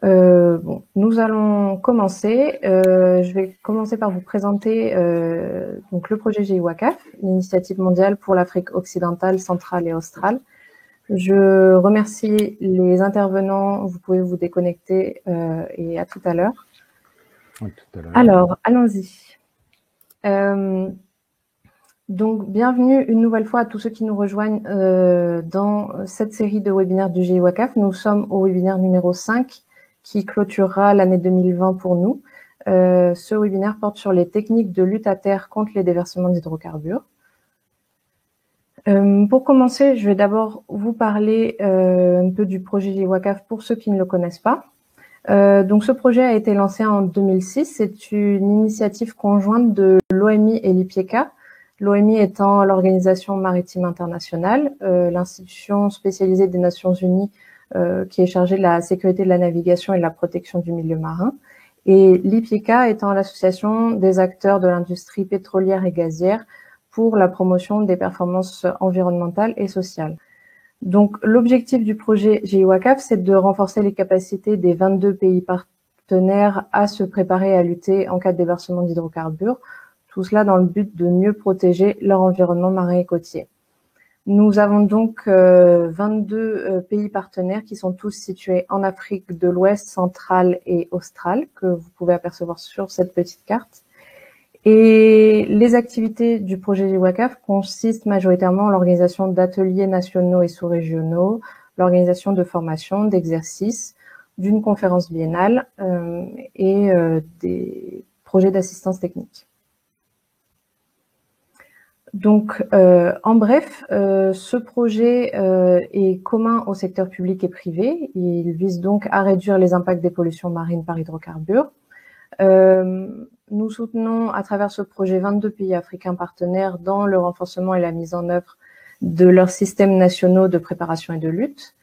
Bon, nous allons commencer. Je vais commencer par vous présenter donc le projet GIWACAF, l'initiative mondiale pour l'Afrique occidentale, centrale et australe. Je remercie les intervenants. Vous pouvez vous déconnecter et à tout à l'heure. Alors, allons-y. Donc, bienvenue une nouvelle fois à tous ceux qui nous rejoignent dans cette série de webinaires du GIWACAF. Nous sommes au webinaire numéro 5 qui clôturera l'année 2020 pour nous. Ce webinaire porte sur les techniques de lutte à terre contre les déversements d'hydrocarbures. Pour commencer, je vais d'abord vous parler un peu du projet GIWACAF pour ceux qui ne le connaissent pas. Donc, ce projet a été lancé en 2006. C'est une initiative conjointe de l'OMI et l'IPIECA. L'OMI étant l'Organisation maritime internationale, l'institution spécialisée des Nations Unies qui est chargée de la sécurité de la navigation et de la protection du milieu marin, et l'IPIECA étant l'association des acteurs de l'industrie pétrolière et gazière pour la promotion des performances environnementales et sociales. Donc, l'objectif du projet GIWACAF, c'est de renforcer les capacités des 22 pays partenaires à se préparer à lutter en cas de déversement d'hydrocarbures, tout cela dans le but de mieux protéger leur environnement marin et côtier. Nous avons donc 22 pays partenaires qui sont tous situés en Afrique de l'Ouest, centrale et australe, que vous pouvez apercevoir sur cette petite carte. Et les activités du projet GIWACAF consistent majoritairement en l'organisation d'ateliers nationaux et sous-régionaux, l'organisation de formations, d'exercices, d'une conférence biennale et des projets d'assistance technique. Donc, en bref, ce projet est commun au secteur public et privé. Il vise donc à réduire les impacts des pollutions marines par hydrocarbures. Nous soutenons à travers ce projet 22 pays africains partenaires dans le renforcement et la mise en œuvre de leurs systèmes nationaux de préparation et de lutte.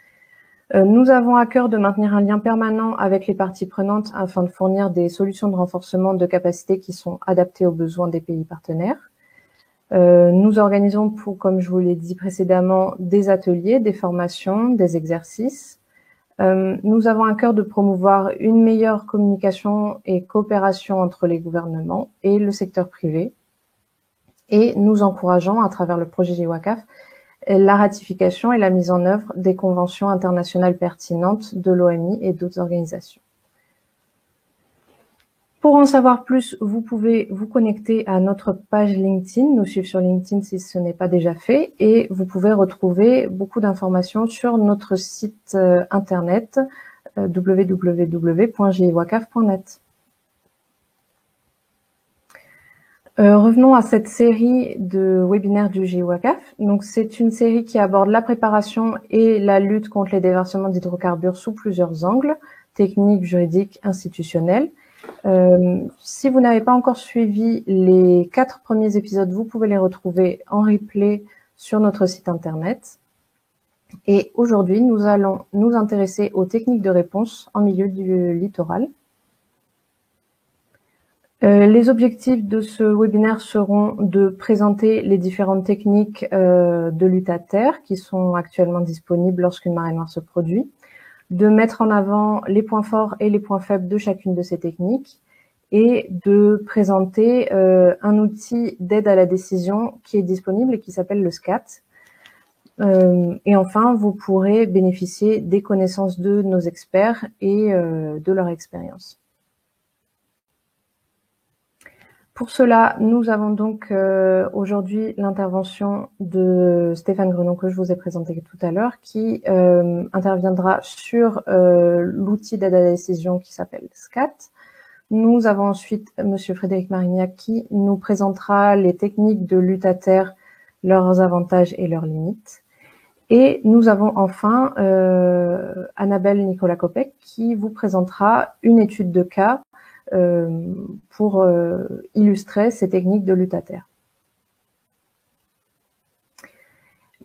Nous avons à cœur de maintenir un lien permanent avec les parties prenantes afin de fournir des solutions de renforcement de capacités qui sont adaptées aux besoins des pays partenaires. Nous organisons, comme je vous l'ai dit précédemment, des ateliers, des formations, des exercices. Nous avons à cœur de promouvoir une meilleure communication et coopération entre les gouvernements et le secteur privé. Et nous encourageons, à travers le projet GIWACAF, la ratification et la mise en œuvre des conventions internationales pertinentes de l'OMI et d'autres organisations. Pour en savoir plus, vous pouvez vous connecter à notre page LinkedIn, nous suivre sur LinkedIn si ce n'est pas déjà fait, et vous pouvez retrouver beaucoup d'informations sur notre site internet www.giwacaf.net. Revenons à cette série de webinaires du GIWACAF. Donc, c'est une série qui aborde la préparation et la lutte contre les déversements d'hydrocarbures sous plusieurs angles, techniques, juridiques, institutionnels. Si vous n'avez pas encore suivi les 4 premiers épisodes, vous pouvez les retrouver en replay sur notre site internet. Et aujourd'hui, nous allons nous intéresser aux techniques de réponse en milieu du littoral. Les objectifs de ce webinaire seront de présenter les différentes techniques de lutte à terre qui sont actuellement disponibles lorsqu'une marée noire se produit, de mettre en avant les points forts et les points faibles de chacune de ces techniques et de présenter un outil d'aide à la décision qui est disponible et qui s'appelle le SCAT. Et enfin, vous pourrez bénéficier des connaissances de nos experts et de leur expérience. Pour cela, nous avons donc aujourd'hui l'intervention de Stéphane Grenon que je vous ai présenté tout à l'heure, qui interviendra sur l'outil d'aide à la décision qui s'appelle SCAT. Nous avons ensuite Monsieur Frédéric Marignac qui nous présentera les techniques de lutte à terre, leurs avantages et leurs limites. Et nous avons enfin Annabelle Nicolas-Copec qui vous présentera une étude de cas pour illustrer ces techniques de lutte à terre.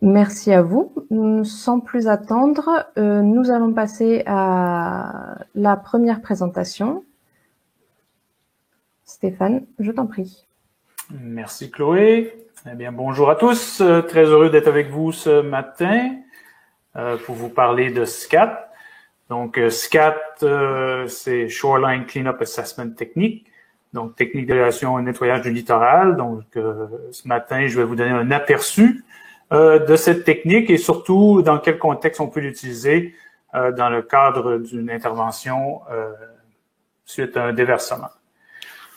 Merci à vous. Sans plus attendre, nous allons passer à la première présentation. Stéphane, je t'en prie. Merci Chloé. Eh bien, bonjour à tous. Très heureux d'être avec vous ce matin pour vous parler de SCAT. Donc, SCAT, c'est Shoreline Cleanup Assessment Technique, donc technique d'évaluation et nettoyage du littoral. Donc, ce matin, je vais vous donner un aperçu de cette technique et surtout dans quel contexte on peut l'utiliser dans le cadre d'une intervention suite à un déversement.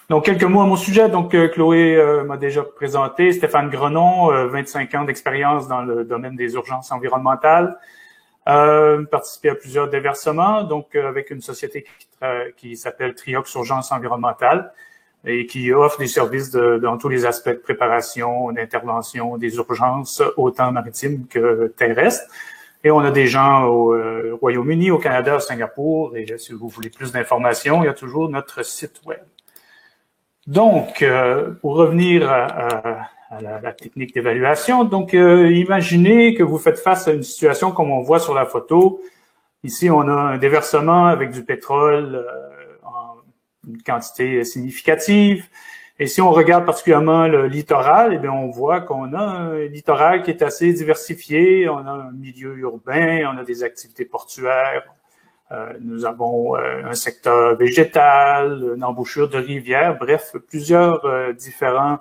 Donc, quelques mots à mon sujet. Donc, Chloé m'a déjà présenté. Stéphane Grenon, 25 ans d'expérience dans le domaine des urgences environnementales. Participé à plusieurs déversements, donc avec une société qui s'appelle Triox Urgence Environnementale et qui offre des services dans tous les aspects de préparation, d'intervention, des urgences, autant maritimes que terrestres. Et on a des gens au Royaume-Uni, au Canada, à Singapour. Et si vous voulez plus d'informations, il y a toujours notre site web. Donc, pour revenir à la technique d'évaluation, donc imaginez que vous faites face à une situation comme on voit sur la photo. Ici, on a un déversement avec du pétrole en une quantité significative. Et si on regarde particulièrement le littoral, eh bien, on voit qu'on a un littoral qui est assez diversifié. On a un milieu urbain, on a des activités portuaires. Nous avons un secteur végétal, une embouchure de rivière, bref, plusieurs différents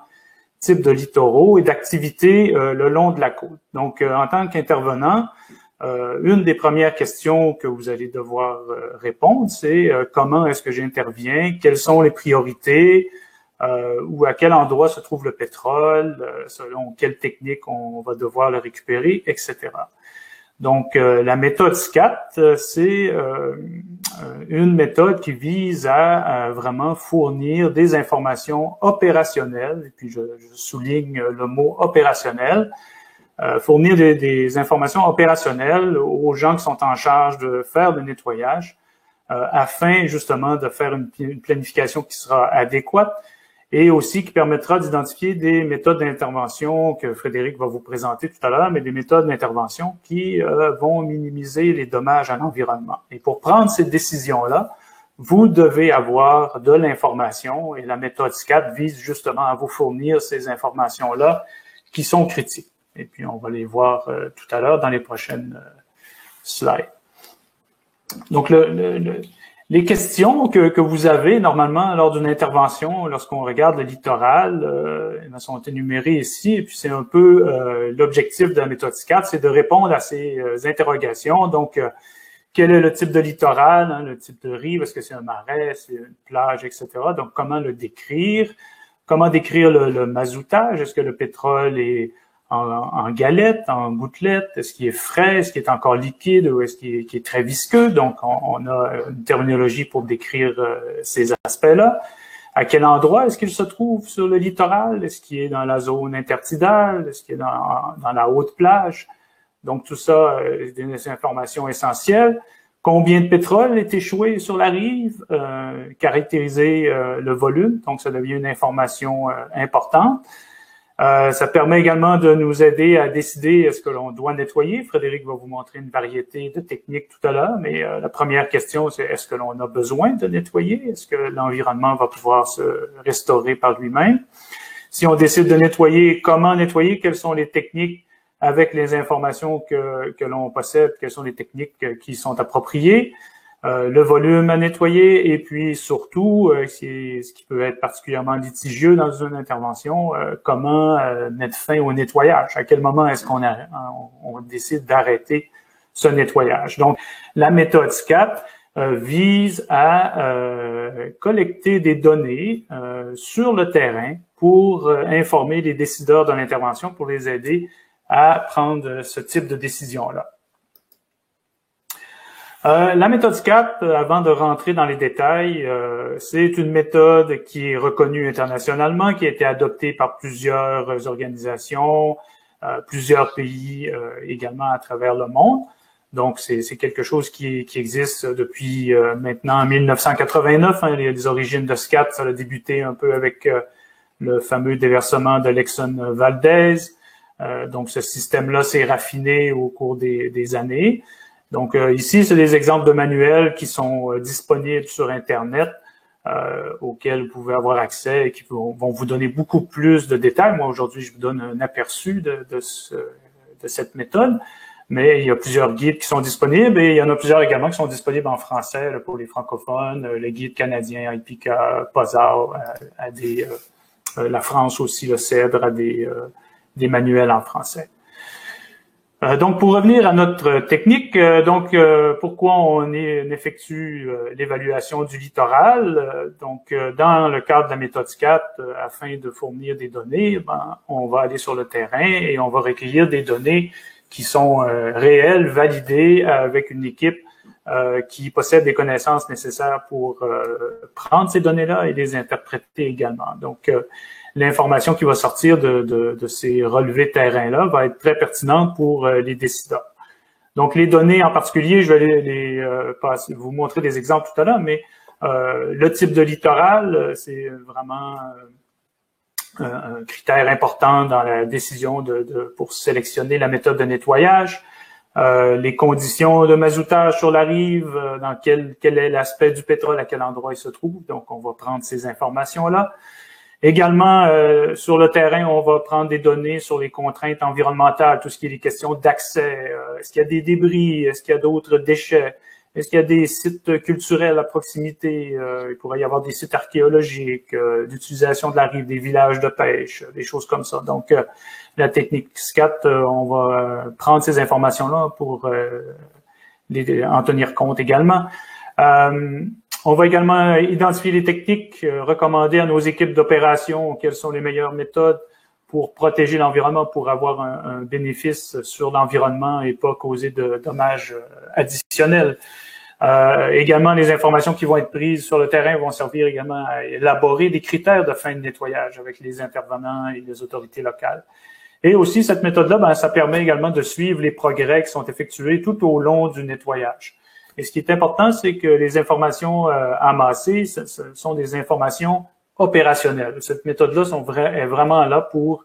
types de littoraux et d'activités le long de la côte. Donc, en tant qu'intervenant, une des premières questions que vous allez devoir répondre, c'est comment est-ce que j'interviens, quelles sont les priorités, ou à quel endroit se trouve le pétrole, selon quelle technique on va devoir le récupérer, etc. Donc, la méthode SCAT, c'est une méthode qui vise à vraiment fournir des informations opérationnelles, et puis je souligne le mot opérationnel, fournir des informations opérationnelles aux gens qui sont en charge de faire le nettoyage, afin justement de faire une planification qui sera adéquate, et aussi qui permettra d'identifier des méthodes d'intervention que Frédéric va vous présenter tout à l'heure, mais des méthodes d'intervention qui vont minimiser les dommages à l'environnement. Et pour prendre ces décisions-là, vous devez avoir de l'information et la méthode SCAT vise justement à vous fournir ces informations-là qui sont critiques. Et puis, on va les voir tout à l'heure dans les prochaines slides. Donc, les questions que vous avez normalement lors d'une intervention, lorsqu'on regarde le littoral, elles sont énumérées ici. Et puis, c'est un peu l'objectif de la méthode SCAT, c'est de répondre à ces interrogations. Donc, quel est le type de littoral, hein, le type de rive, est-ce que c'est un marais, c'est une plage, etc. Donc, comment le décrire? Comment décrire le mazoutage? Est-ce que le pétrole est en galette, en gouttelette? Est-ce qu'il est frais? Est-ce qu'il est encore liquide? Ou est-ce qu'il est très visqueux? Donc, on a une terminologie pour décrire ces aspects-là. À quel endroit est-ce qu'il se trouve sur le littoral? Est-ce qu'il est dans la zone intertidale? Est-ce qu'il est dans la haute plage? Donc, tout ça, des informations essentielles. Combien de pétrole est échoué sur la rive? Caractériser le volume. Donc, ça devient une information importante. Ça permet également de nous aider à décider est-ce que l'on doit nettoyer. Frédéric va vous montrer une variété de techniques tout à l'heure, mais la première question, c'est est-ce que l'on a besoin de nettoyer? Est-ce que l'environnement va pouvoir se restaurer par lui-même? Si on décide de nettoyer, comment nettoyer? Quelles sont les techniques avec les informations que l'on possède? Quelles sont les techniques qui sont appropriées? Le volume à nettoyer et puis surtout, ce qui peut être particulièrement litigieux dans une intervention, comment mettre fin au nettoyage? À quel moment est-ce qu'on décide d'arrêter ce nettoyage? Donc, la méthode SCAT vise à collecter des données sur le terrain pour informer les décideurs de l'intervention, pour les aider à prendre ce type de décision-là. La méthode SCAT, avant de rentrer dans les détails, c'est une méthode qui est reconnue internationalement, qui a été adoptée par plusieurs organisations, plusieurs pays également à travers le monde. Donc, c'est quelque chose qui existe depuis maintenant 1989. Hein, les origines de SCAT, ça a débuté un peu avec le fameux déversement de l'Exxon Valdez. Donc, ce système-là s'est raffiné au cours des années. Donc, ici, c'est des exemples de manuels qui sont disponibles sur Internet, auxquels vous pouvez avoir accès et qui vont vous donner beaucoup plus de détails. Moi, aujourd'hui, je vous donne un aperçu de cette méthode. mais il y a plusieurs guides qui sont disponibles et il y en a plusieurs également qui sont disponibles en français là, pour les francophones, le guide canadien IPICA, POSA, la France aussi, le CEDRE, a des manuels en français. Donc, pour revenir à notre technique, pourquoi on effectue l'évaluation du littoral? Dans le cadre de la méthode SCAT, afin de fournir des données, on va aller sur le terrain et on va recueillir des données qui sont réelles, validées avec une équipe qui possède des connaissances nécessaires pour prendre ces données-là et les interpréter également. Donc, l'information qui va sortir de ces relevés de terrain-là va être très pertinente pour les décideurs. Donc, les données en particulier, je vais vous montrer des exemples tout à l'heure, mais le type de littoral, c'est vraiment un critère important dans la décision pour sélectionner la méthode de nettoyage. Les conditions de mazoutage sur la rive, dans quel est l'aspect du pétrole, à quel endroit il se trouve. Donc, on va prendre ces informations-là. Également, sur le terrain, on va prendre des données sur les contraintes environnementales, tout ce qui est les questions d'accès. Est-ce qu'il y a des débris? Est-ce qu'il y a d'autres déchets? Est-ce qu'il y a des sites culturels à proximité? Il pourrait y avoir des sites archéologiques, d'utilisation de la rive, des villages de pêche, des choses comme ça. Donc, la technique SCAT, on va prendre ces informations-là pour en tenir compte également. On va également identifier les techniques, recommander à nos équipes d'opération quelles sont les meilleures méthodes pour protéger l'environnement, pour avoir un bénéfice sur l'environnement et pas causer de dommages additionnels. Également, les informations qui vont être prises sur le terrain vont servir également à élaborer des critères de fin de nettoyage avec les intervenants et les autorités locales. Et aussi, cette méthode-là, ça permet également de suivre les progrès qui sont effectués tout au long du nettoyage. Et ce qui est important, c'est que les informations amassées, ce sont des informations opérationnelles. Cette méthode-là est vraiment là pour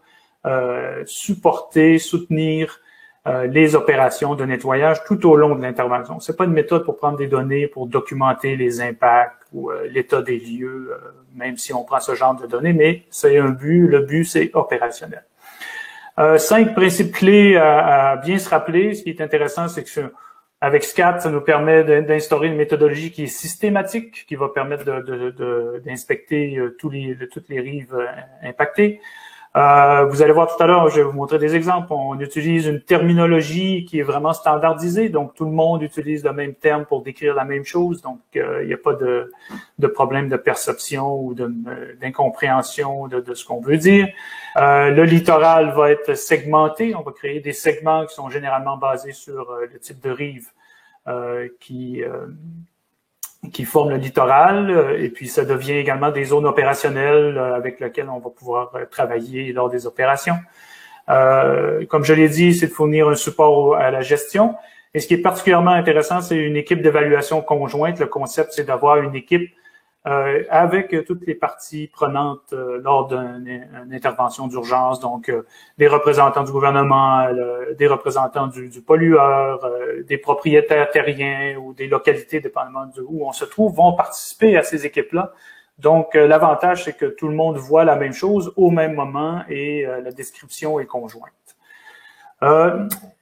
supporter, soutenir les opérations de nettoyage tout au long de l'intervention. C'est pas une méthode pour prendre des données, pour documenter les impacts ou l'état des lieux, même si on prend ce genre de données, mais c'est un but. Le but, c'est opérationnel. 5 principes clés à bien se rappeler. Ce qui est intéressant, c'est que avec SCAT, ça nous permet d'instaurer une méthodologie qui est systématique, qui va permettre d'inspecter toutes les rives impactées. Vous allez voir tout à l'heure, je vais vous montrer des exemples. On utilise une terminologie qui est vraiment standardisée, donc tout le monde utilise le même terme pour décrire la même chose, donc il n'y a pas de problème de perception ou d'incompréhension de ce qu'on veut dire. Le littoral va être segmenté, on va créer des segments qui sont généralement basés sur le type de rive qui forment le littoral, et puis ça devient également des zones opérationnelles avec lesquelles on va pouvoir travailler lors des opérations. Comme je l'ai dit, c'est de fournir un support à la gestion. Et ce qui est particulièrement intéressant, c'est une équipe d'évaluation conjointe. Le concept, c'est d'avoir une équipe avec toutes les parties prenantes lors d'une intervention d'urgence, donc des représentants du gouvernement, des représentants du pollueur, des propriétaires terriens ou des localités, dépendamment où on se trouve, vont participer à ces équipes-là. Donc, l'avantage, c'est que tout le monde voit la même chose au même moment et la description est conjointe.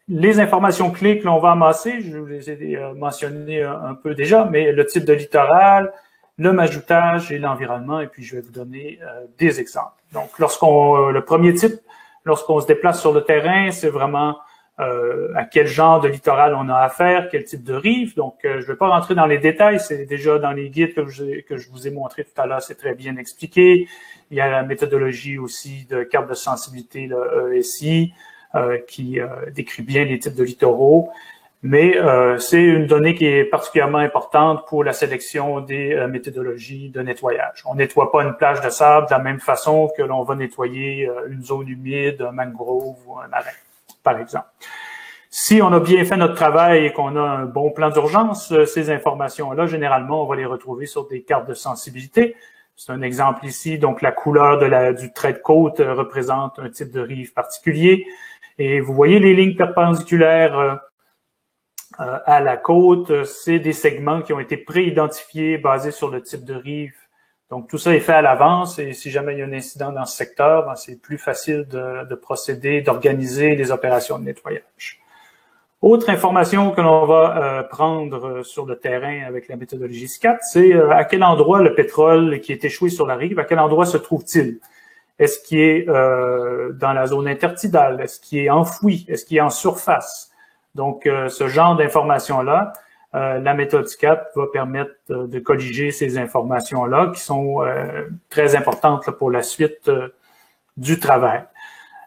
Les informations clés que l'on va amasser, je vous les ai mentionnées un peu déjà, mais le type de littoral, le mazoutage et l'environnement, et puis je vais vous donner des exemples. Donc, le premier type, lorsqu'on se déplace sur le terrain, c'est vraiment à quel genre de littoral on a affaire, quel type de rive. Donc, je ne vais pas rentrer dans les détails, c'est déjà dans les guides que je vous ai montré tout à l'heure, c'est très bien expliqué. Il y a la méthodologie aussi de carte de sensibilité, le ESI, qui décrit bien les types de littoraux. Mais c'est une donnée qui est particulièrement importante pour la sélection des méthodologies de nettoyage. On nettoie pas une plage de sable de la même façon que l'on va nettoyer une zone humide, un mangrove ou un marin, par exemple. Si on a bien fait notre travail et qu'on a un bon plan d'urgence, ces informations-là, généralement, on va les retrouver sur des cartes de sensibilité. C'est un exemple ici. Donc, la couleur du trait de côte représente un type de rive particulier. Et vous voyez les lignes perpendiculaires à la côte, c'est des segments qui ont été pré-identifiés basés sur le type de rive. Donc, tout ça est fait à l'avance et si jamais il y a un incident dans ce secteur, c'est plus facile de procéder, d'organiser les opérations de nettoyage. Autre information que l'on va prendre sur le terrain avec la méthodologie SCAT, c'est à quel endroit le pétrole qui est échoué sur la rive, à quel endroit se trouve-t-il? Est-ce qu'il est dans la zone intertidale? Est-ce qu'il est enfoui? Est-ce qu'il est en surface? Donc, ce genre d'informations-là, la méthode SCAT va permettre de colliger ces informations-là qui sont très importantes là, pour la suite du travail.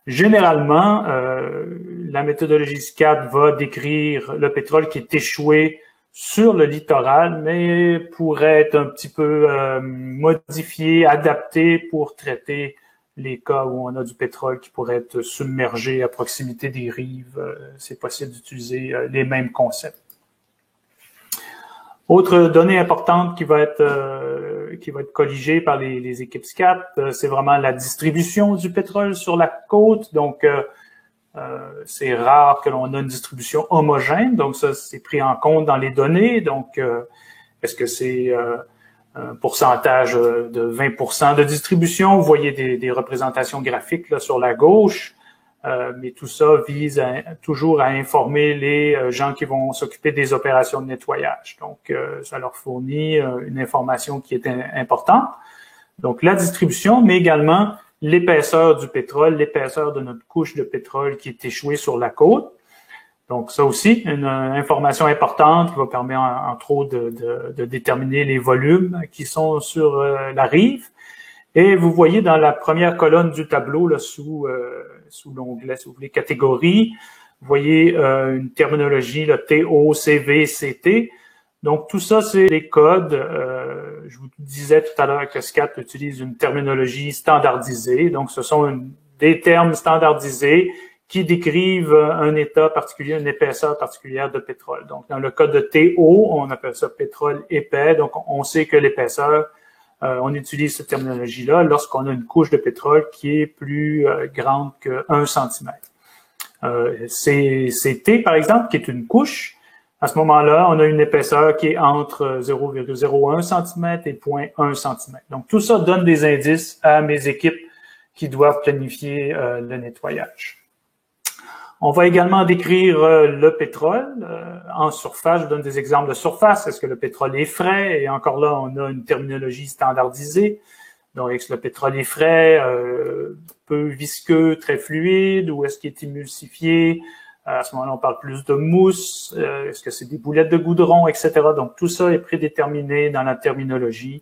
Généralement, la méthodologie SCAT va décrire le pétrole qui est échoué sur le littoral, mais pourrait être un petit peu modifié, adapté pour traiter les cas où on a du pétrole qui pourrait être submergé à proximité des rives. C'est possible d'utiliser les mêmes concepts. Autre donnée importante qui va être colligée par les équipes SCAT, c'est vraiment la distribution du pétrole sur la côte. Donc, c'est rare que l'on ait une distribution homogène. Donc, ça, c'est pris en compte dans les données. Donc, est-ce que c'est un pourcentage de 20% de distribution? Vous voyez des représentations graphiques là, sur la gauche. Mais tout ça vise toujours à informer les gens qui vont s'occuper des opérations de nettoyage. Donc, ça leur fournit une information qui est importante. Donc, la distribution, mais également l'épaisseur du pétrole, l'épaisseur de notre couche de pétrole qui est échouée sur la côte. Donc, ça aussi, une information importante qui va permettre, entre autres, de déterminer les volumes qui sont sur la rive. Et vous voyez dans la première colonne du tableau, là, sous l'onglet, si vous voulez, catégorie, vous voyez une terminologie, là, TO, CV, CT. Donc, tout ça, c'est les codes. Je vous disais tout à l'heure que SCAT utilise une terminologie standardisée. Donc, ce sont des termes standardisés qui décrivent un état particulier, une épaisseur particulière de pétrole. Donc, dans le cas de TO, on appelle ça pétrole épais. Donc, on sait que l'épaisseur, on utilise cette terminologie-là lorsqu'on a une couche de pétrole qui est plus grande que 1 cm. CT, par exemple, qui est une couche, à ce moment-là, on a une épaisseur qui est entre 0,01 cm et 0,1 cm. Donc, tout ça donne des indices à mes équipes qui doivent planifier le nettoyage. On va également décrire le pétrole en surface. Je vous donne des exemples de surface. Est-ce que le pétrole est frais? Et encore là, on a une terminologie standardisée. Donc, est-ce que le pétrole est frais, peu visqueux, très fluide, ou est-ce qu'il est émulsifié? À ce moment-là, on parle plus de mousse. Est-ce que c'est des boulettes de goudron, etc.? Donc, tout ça est prédéterminé dans la terminologie.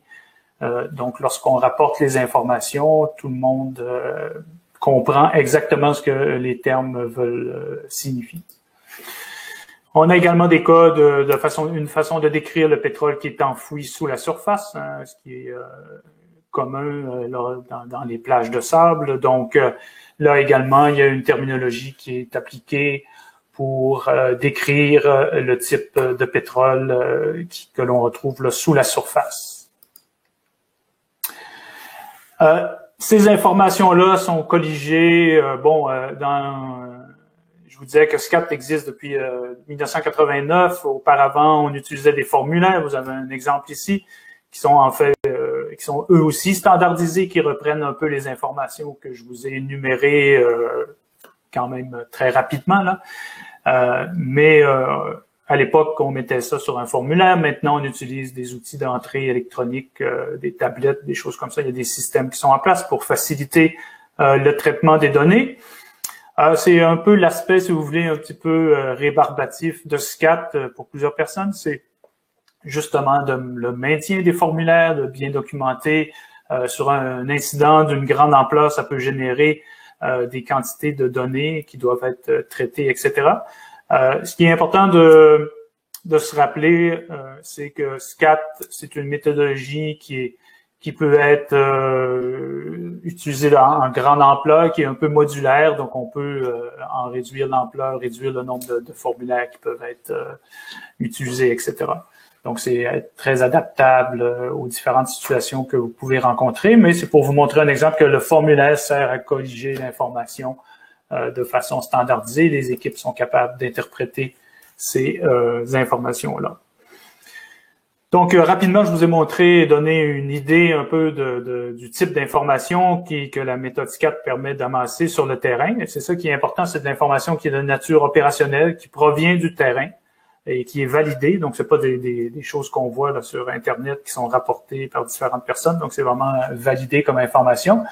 Donc, lorsqu'on rapporte les informations, tout le monde comprend exactement ce que les termes veulent signifier. On a également des cas une façon de décrire le pétrole qui est enfoui sous la surface, hein, ce qui est commun dans les plages de sable. Donc, là également, il y a une terminologie qui est appliquée pour décrire le type de pétrole que l'on retrouve là, sous la surface. Ces informations-là sont colligées, je vous disais que SCAT existe depuis 1989. Auparavant, on utilisait des formulaires. Vous avez un exemple ici, qui sont en fait, qui sont eux aussi standardisés, qui reprennent un peu les informations que je vous ai énumérées quand même très rapidement là. À l'époque, on mettait ça sur un formulaire. Maintenant, on utilise des outils d'entrée électronique, des tablettes, des choses comme ça. Il y a des systèmes qui sont en place pour faciliter le traitement des données. C'est un peu l'aspect, si vous voulez, un petit peu rébarbatif de SCAT pour plusieurs personnes. C'est justement le maintien des formulaires, de bien documenter. Sur un incident d'une grande ampleur, ça peut générer des quantités de données qui doivent être traitées, etc. Ce qui est important de se rappeler, c'est que SCAT, c'est une méthodologie qui peut être utilisée en grande ampleur, qui est un peu modulaire, donc on peut en réduire l'ampleur, réduire le nombre de formulaires qui peuvent être utilisés, etc. Donc, c'est très adaptable aux différentes situations que vous pouvez rencontrer, mais c'est pour vous montrer un exemple que le formulaire sert à colliger l'information de façon standardisée. Les équipes sont capables d'interpréter ces informations-là. Donc, rapidement, je vous ai montré et donné une idée un peu du type d'information que la méthode SCAT permet d'amasser sur le terrain. Et c'est ça qui est important, c'est de l'information qui est de nature opérationnelle, qui provient du terrain et qui est validée. Donc, c'est pas des choses qu'on voit là, sur Internet qui sont rapportées par différentes personnes. Donc, c'est vraiment validé comme information.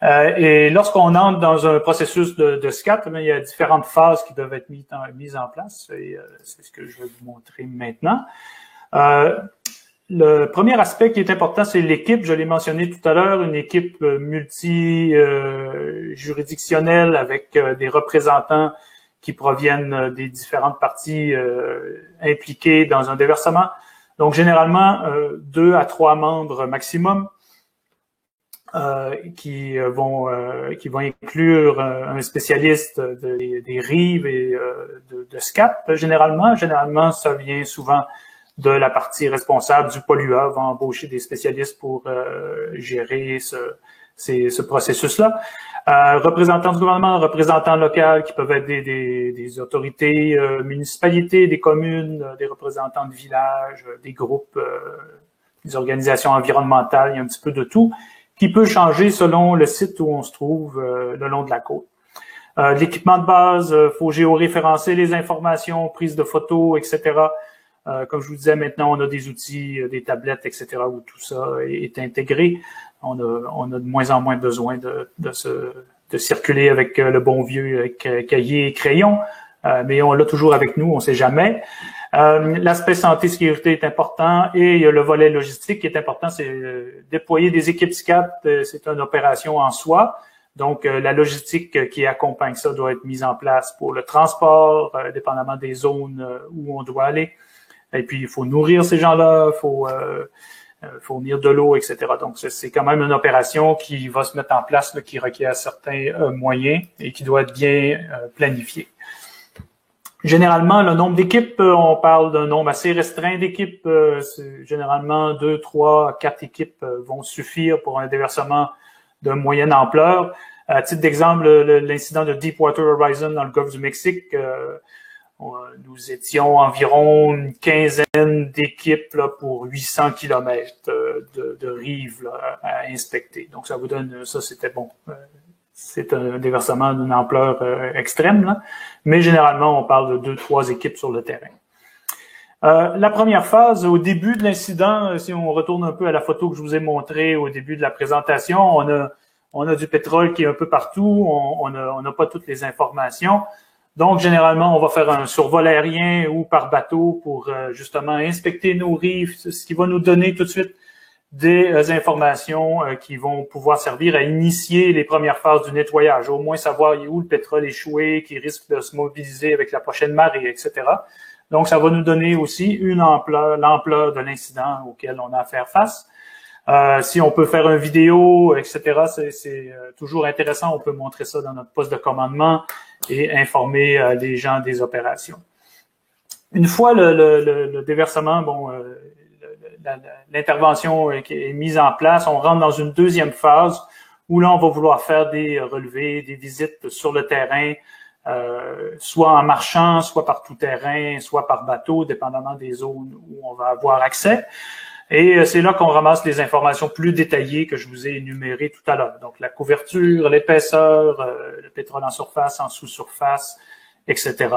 Et lorsqu'on entre dans un processus de SCAT, il y a différentes phases qui doivent être mises en place. Et c'est ce que je vais vous montrer maintenant. Le premier aspect qui est important, c'est l'équipe. Je l'ai mentionné tout à l'heure, une équipe multi-juridictionnelle avec des représentants qui proviennent des différentes parties impliquées dans un déversement. Donc, généralement, 2 à 3 membres maximum qui vont inclure un spécialiste des rives et de SCAT. Généralement, ça vient souvent de la partie responsable du pollueur, va embaucher des spécialistes pour gérer ce processus-là. Représentants du gouvernement, représentants locaux qui peuvent être des autorités, municipalités, des communes, des représentants de villages, des groupes, des organisations environnementales, il y a un petit peu de tout, qui peut changer selon le site où on se trouve le long de la côte. L'équipement de base, faut géoréférencer les informations, prise de photos, etc. Comme je vous disais, maintenant, on a des outils, des tablettes, etc., où tout ça est intégré. On a de moins en moins besoin de circuler avec le bon vieux cahier et crayon, mais on l'a toujours avec nous, on ne sait jamais. L'aspect santé-sécurité est important et il y a le volet logistique qui est important, c'est déployer des équipes SCAT, c'est une opération en soi. Donc, la logistique qui accompagne ça doit être mise en place pour le transport, dépendamment des zones où on doit aller. Et puis, il faut nourrir ces gens-là, il faut fournir de l'eau, etc. Donc, c'est quand même une opération qui va se mettre en place, là, qui requiert certains moyens et qui doit être bien planifiée. Généralement, le nombre d'équipes, on parle d'un nombre assez restreint d'équipes. Généralement, 2, 3, 4 équipes vont suffire pour un déversement de moyenne ampleur. À titre d'exemple, l'incident de Deepwater Horizon dans le golfe du Mexique, nous étions environ une quinzaine d'équipes là, pour 800 km de rive là, à inspecter. Donc, ça vous donne, ça c'était bon. C'est un déversement d'une ampleur extrême, là. Mais généralement, on parle de 2-3 équipes sur le terrain. La première phase, au début de l'incident, si on retourne un peu à la photo que je vous ai montrée au début de la présentation, on a du pétrole qui est un peu partout, on n'a pas toutes les informations. Donc, généralement, on va faire un survol aérien ou par bateau pour justement inspecter nos rives, ce qui va nous donner tout de suite des informations qui vont pouvoir servir à initier les premières phases du nettoyage, au moins savoir où le pétrole échoué, qui risque de se mobiliser avec la prochaine marée, etc. Donc, ça va nous donner aussi l'ampleur de l'incident auquel on a à faire face. Si on peut faire une vidéo, etc., c'est toujours intéressant. On peut montrer ça dans notre poste de commandement et informer les gens des opérations. Une fois le déversement, bon, l'intervention est mise en place, on rentre dans une deuxième phase où là, on va vouloir faire des relevés, des visites sur le terrain, soit en marchant, soit par tout terrain, soit par bateau, dépendamment des zones où on va avoir accès. Et c'est là qu'on ramasse les informations plus détaillées que je vous ai énumérées tout à l'heure. Donc, la couverture, l'épaisseur, le pétrole en surface, en sous-surface, etc.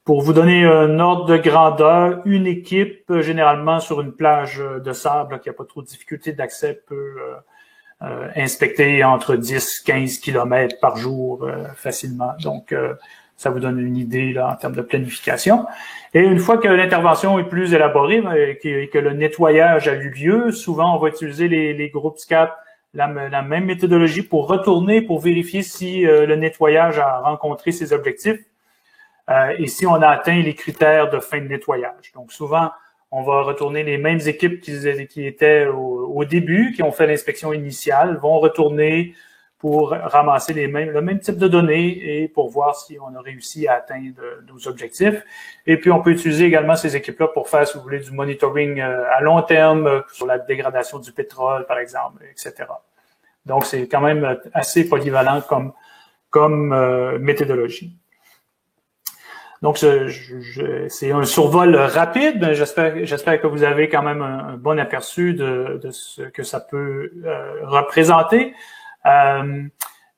Pour vous donner un ordre de grandeur, une équipe, généralement sur une plage de sable qui n'a pas trop de difficulté d'accès, peut inspecter entre 10-15 km par jour facilement. Donc, ça vous donne une idée là en termes de planification. Et une fois que l'intervention est plus élaborée et que le nettoyage a eu lieu, souvent on va utiliser les groupes SCAT, la même méthodologie pour retourner, pour vérifier si le nettoyage a rencontré ses objectifs et si on a atteint les critères de fin de nettoyage. Donc souvent, on va retourner les mêmes équipes qui étaient au début, qui ont fait l'inspection initiale, vont retourner pour ramasser le même type de données et pour voir si on a réussi à atteindre nos objectifs. Et puis, on peut utiliser également ces équipes-là pour faire, si vous voulez, du monitoring à long terme sur la dégradation du pétrole, par exemple, etc. Donc, c'est quand même assez polyvalent comme méthodologie. Donc, c'est un survol rapide, mais j'espère que vous avez quand même un bon aperçu de ce que ça peut représenter.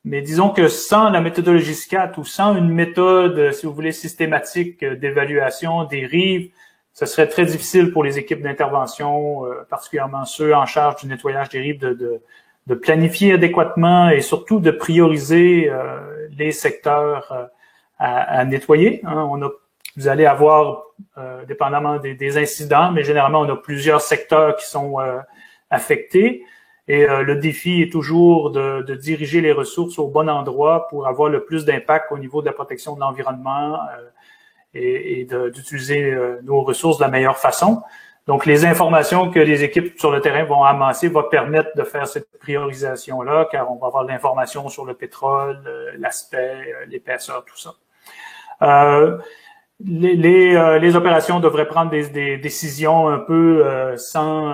Mais disons que sans la méthodologie SCAT ou sans une méthode, si vous voulez, systématique d'évaluation des rives, ce serait très difficile pour les équipes d'intervention, particulièrement ceux en charge du nettoyage des rives, de planifier adéquatement et surtout de prioriser les secteurs à nettoyer. Hein. Vous allez avoir, dépendamment des incidents, mais généralement, on a plusieurs secteurs qui sont affectés. Et le défi est toujours de diriger les ressources au bon endroit pour avoir le plus d'impact au niveau de la protection de l'environnement et d'utiliser nos ressources de la meilleure façon. Donc, les informations que les équipes sur le terrain vont amasser vont permettre de faire cette priorisation-là, car on va avoir de l'information sur le pétrole, l'aspect, l'épaisseur, tout ça. Les opérations devraient prendre des décisions un peu sans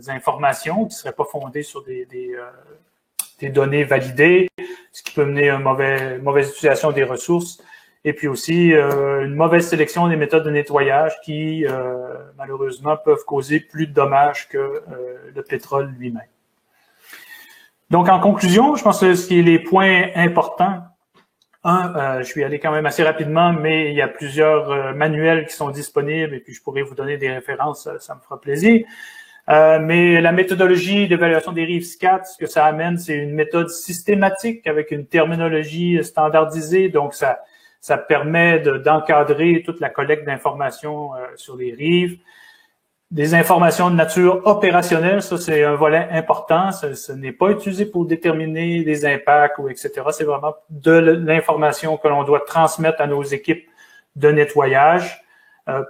information, qui ne seraient pas fondées sur des données validées, ce qui peut mener à une mauvaise utilisation des ressources, et puis aussi une mauvaise sélection des méthodes de nettoyage qui, malheureusement, peuvent causer plus de dommages que le pétrole lui-même. Donc, en conclusion, je pense que ce qui est les points importants, je vais aller quand même assez rapidement, mais il y a plusieurs manuels qui sont disponibles et puis je pourrais vous donner des références, ça me fera plaisir. Mais la méthodologie d'évaluation des rives SCAT, ce que ça amène, c'est une méthode systématique avec une terminologie standardisée. Donc, ça permet d'encadrer toute la collecte d'informations sur les rives. Des informations de nature opérationnelle, ça c'est un volet important. Ce n'est pas utilisé pour déterminer des impacts ou etc. C'est vraiment de l'information que l'on doit transmettre à nos équipes de nettoyage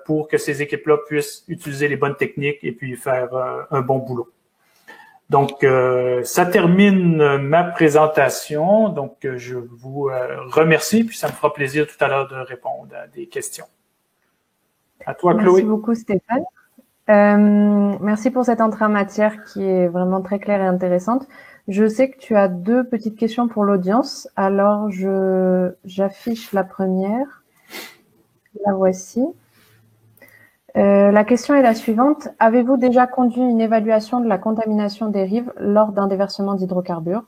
pour que ces équipes-là puissent utiliser les bonnes techniques et puis faire un bon boulot. Donc, ça termine ma présentation. Donc, je vous remercie, puis ça me fera plaisir tout à l'heure de répondre à des questions. À toi, Chloé. Merci beaucoup, Stéphane. Merci pour cette entrée en matière qui est vraiment très claire et intéressante. Je sais que tu as 2 petites questions pour l'audience. Alors, j'affiche la première. La voici. La question est la suivante. Avez-vous déjà conduit une évaluation de la contamination des rives lors d'un déversement d'hydrocarbures?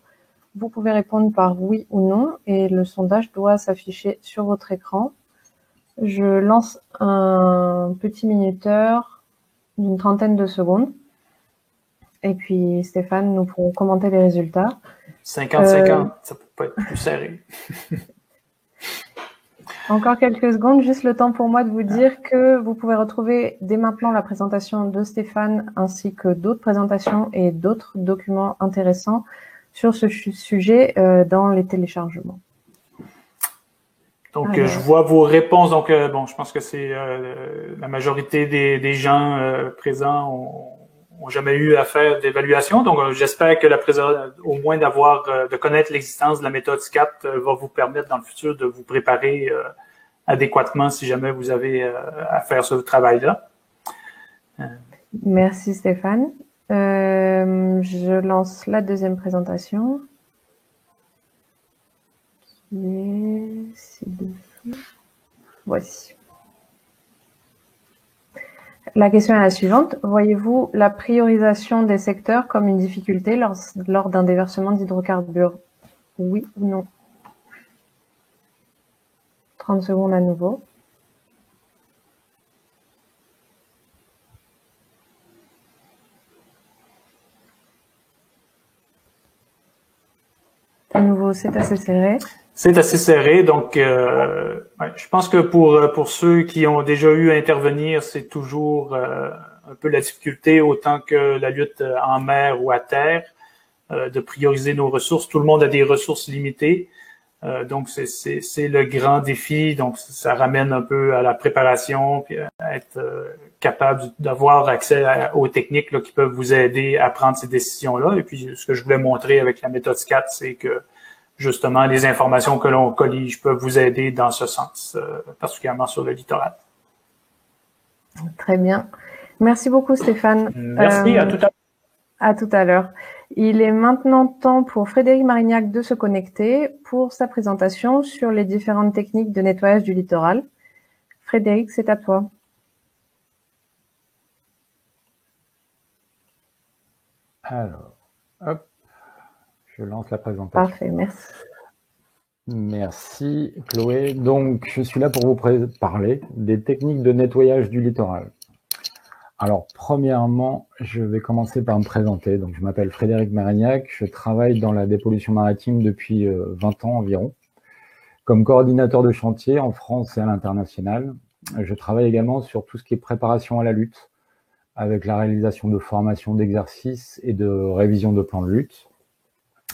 Vous pouvez répondre par oui ou non et le sondage doit s'afficher sur votre écran. Je lance un petit minuteur d'une 30aine de secondes. Et puis, Stéphane, nous pourrons commenter les résultats. 50-50, ça peut pas être plus serré. Encore quelques secondes, juste le temps pour moi de vous dire que vous pouvez retrouver dès maintenant la présentation de Stéphane ainsi que d'autres présentations et d'autres documents intéressants sur ce sujet dans les téléchargements. Donc, je vois vos réponses. Donc, bon, je pense que c'est la majorité des gens présents ont jamais eu à faire d'évaluation. Donc, j'espère que au moins de connaître l'existence de la méthode SCAT va vous permettre dans le futur de vous préparer adéquatement si jamais vous avez à faire ce travail-là. Merci Stéphane. Je lance la deuxième présentation. Voici. La question est la suivante. Voyez-vous la priorisation des secteurs comme une difficulté lors d'un déversement d'hydrocarbures? Oui ou non? 30 secondes à nouveau. À nouveau, c'est assez serré. C'est assez serré, donc ouais, je pense que pour ceux qui ont déjà eu à intervenir, c'est toujours un peu la difficulté, autant que la lutte en mer ou à terre, de prioriser nos ressources. Tout le monde a des ressources limitées, donc c'est le grand défi. Donc ça ramène un peu à la préparation, puis à être capable d'avoir accès aux techniques là, qui peuvent vous aider à prendre ces décisions-là. Et puis ce que je voulais montrer avec la méthode SCAT, c'est que justement, les informations que l'on collige peuvent vous aider dans ce sens, particulièrement sur le littoral. Très bien. Merci beaucoup, Stéphane. Merci, à tout à l'heure. À tout à l'heure. Il est maintenant temps pour Frédéric Marignac de se connecter pour sa présentation sur les différentes techniques de nettoyage du littoral. Frédéric, c'est à toi. Alors, hop, je lance la présentation. Parfait, merci. Merci Chloé. Donc, je suis là pour vous parler des techniques de nettoyage du littoral. Alors, premièrement, je vais commencer par me présenter. Donc, je m'appelle Frédéric Marignac, je travaille dans la dépollution maritime depuis 20 ans environ, comme coordinateur de chantier en France et à l'international. Je travaille également sur tout ce qui est préparation à la lutte, avec la réalisation de formations, d'exercices et de révision de plans de lutte.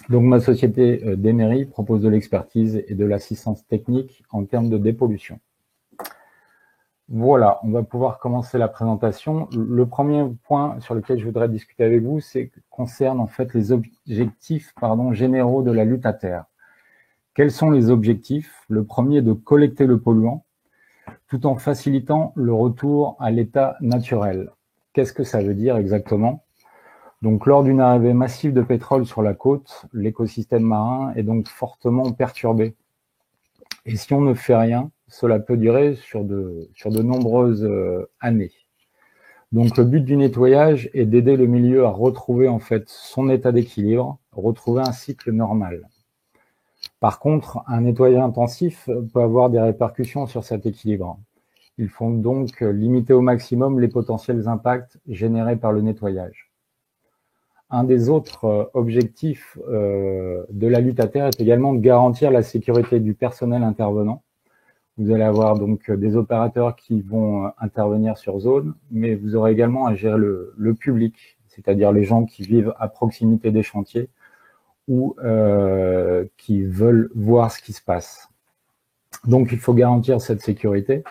Donc, ma société Demery propose de l'expertise et de l'assistance technique en termes de dépollution. Voilà, on va pouvoir commencer la présentation. Le premier point sur lequel je voudrais discuter avec vous, concerne en fait les objectifs généraux de la lutte à terre. Quels sont les objectifs? Le premier est de collecter le polluant, tout en facilitant le retour à l'état naturel. Qu'est-ce que ça veut dire exactement? Donc, lors d'une arrivée massive de pétrole sur la côte, l'écosystème marin est donc fortement perturbé. Et si on ne fait rien, cela peut durer sur de nombreuses années. Donc, le but du nettoyage est d'aider le milieu à retrouver en fait son état d'équilibre, retrouver un cycle normal. Par contre, un nettoyage intensif peut avoir des répercussions sur cet équilibre. Il faut donc limiter au maximum les potentiels impacts générés par le nettoyage. Un des autres objectifs de la lutte à terre est également de garantir la sécurité du personnel intervenant. Vous allez avoir donc des opérateurs qui vont intervenir sur zone, mais vous aurez également à gérer le public, c'est-à-dire les gens qui vivent à proximité des chantiers ou qui veulent voir ce qui se passe. Donc, il faut garantir cette sécurité.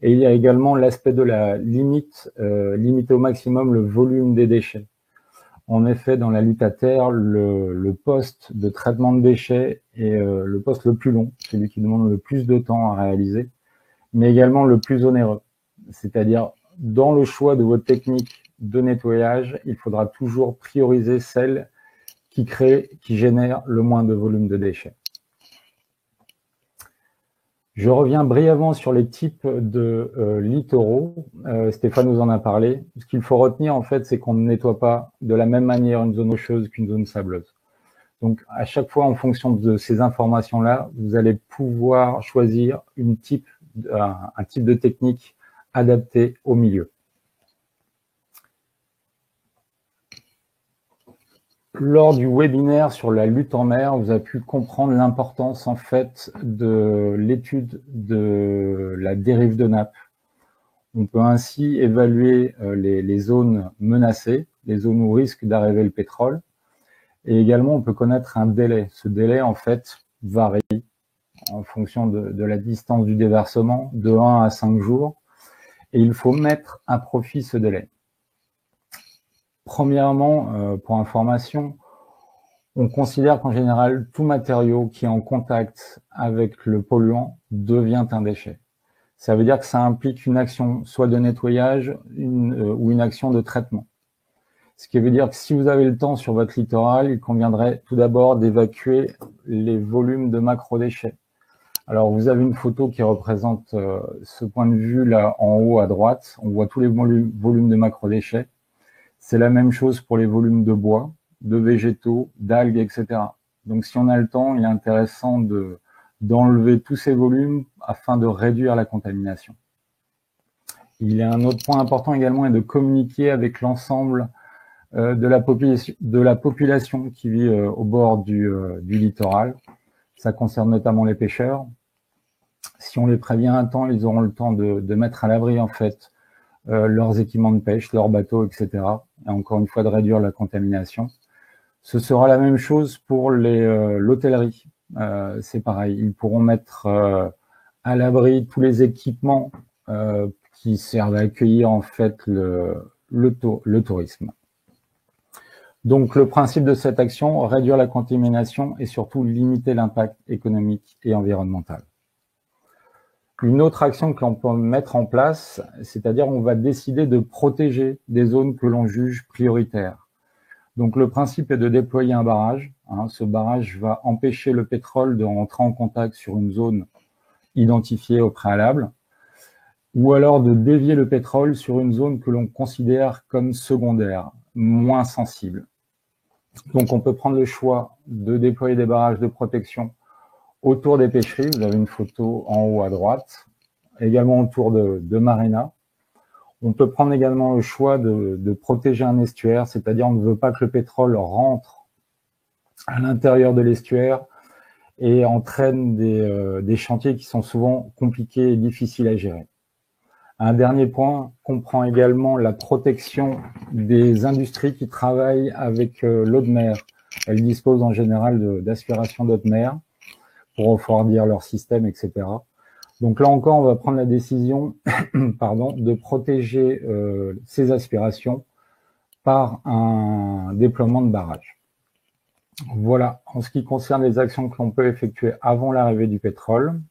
Et il y a également l'aspect de la limiter au maximum le volume des déchets. En effet, dans la lutte à terre, le poste de traitement de déchets est le poste le plus long, celui qui demande le plus de temps à réaliser, mais également le plus onéreux. C'est-à-dire, dans le choix de votre technique de nettoyage, il faudra toujours prioriser celle qui génère le moins de volume de déchets. Je reviens brièvement sur les types de littoraux. Stéphane nous en a parlé. Ce qu'il faut retenir, en fait, c'est qu'on ne nettoie pas de la même manière une zone rocheuse qu'une zone sableuse. Donc, à chaque fois, en fonction de ces informations-là, vous allez pouvoir choisir un type de technique adapté au milieu. Lors du webinaire sur la lutte en mer, vous avez pu comprendre l'importance en fait de l'étude de la dérive de nappe. On peut ainsi évaluer les zones menacées, les zones où risque d'arriver le pétrole, et également on peut connaître un délai. Ce délai en fait varie en fonction de la distance du déversement, de 1 à 5 jours, et il faut mettre à profit ce délai. Premièrement, pour information, on considère qu'en général, tout matériau qui est en contact avec le polluant devient un déchet. Ça veut dire que ça implique une action soit de nettoyage ou une action de traitement. Ce qui veut dire que si vous avez le temps sur votre littoral, il conviendrait tout d'abord d'évacuer les volumes de macrodéchets. Alors, vous avez une photo qui représente ce point de vue là en haut à droite. On voit tous les volumes de macrodéchets. C'est la même chose pour les volumes de bois, de végétaux, d'algues, etc. Donc, si on a le temps, il est intéressant d'enlever tous ces volumes afin de réduire la contamination. Il y a un autre point important également, est de communiquer avec l'ensemble de la population qui vit au bord du littoral. Ça concerne notamment les pêcheurs. Si on les prévient à temps, ils auront le temps de mettre à l'abri en fait leurs équipements de pêche, leurs bateaux, etc. Et encore une fois, de réduire la contamination. Ce sera la même chose pour l'hôtellerie. C'est pareil, ils pourront mettre à l'abri tous les équipements qui servent à accueillir en fait le tourisme. Donc, le principe de cette action, réduire la contamination et surtout limiter l'impact économique et environnemental. Une autre action que l'on peut mettre en place, c'est-à-dire on va décider de protéger des zones que l'on juge prioritaires. Donc, le principe est de déployer un barrage. Ce barrage va empêcher le pétrole de rentrer en contact sur une zone identifiée au préalable. ou alors de dévier le pétrole sur une zone que l'on considère comme secondaire, moins sensible. Donc, on peut prendre le choix de déployer des barrages de protection autour des pêcheries. Vous avez une photo en haut à droite, également autour de marinas. On peut prendre également le choix de protéger un estuaire, c'est-à-dire on ne veut pas que le pétrole rentre à l'intérieur de l'estuaire et entraîne des chantiers qui sont souvent compliqués et difficiles à gérer. Un dernier point comprend également la protection des industries qui travaillent avec l'eau de mer. Elles disposent en général d'aspiration d'eau de mer pour refroidir leur système, etc. Donc là encore, on va prendre la décision de protéger ces aspirations par un déploiement de barrages. Voilà, en ce qui concerne les actions que l'on peut effectuer avant l'arrivée du pétrole.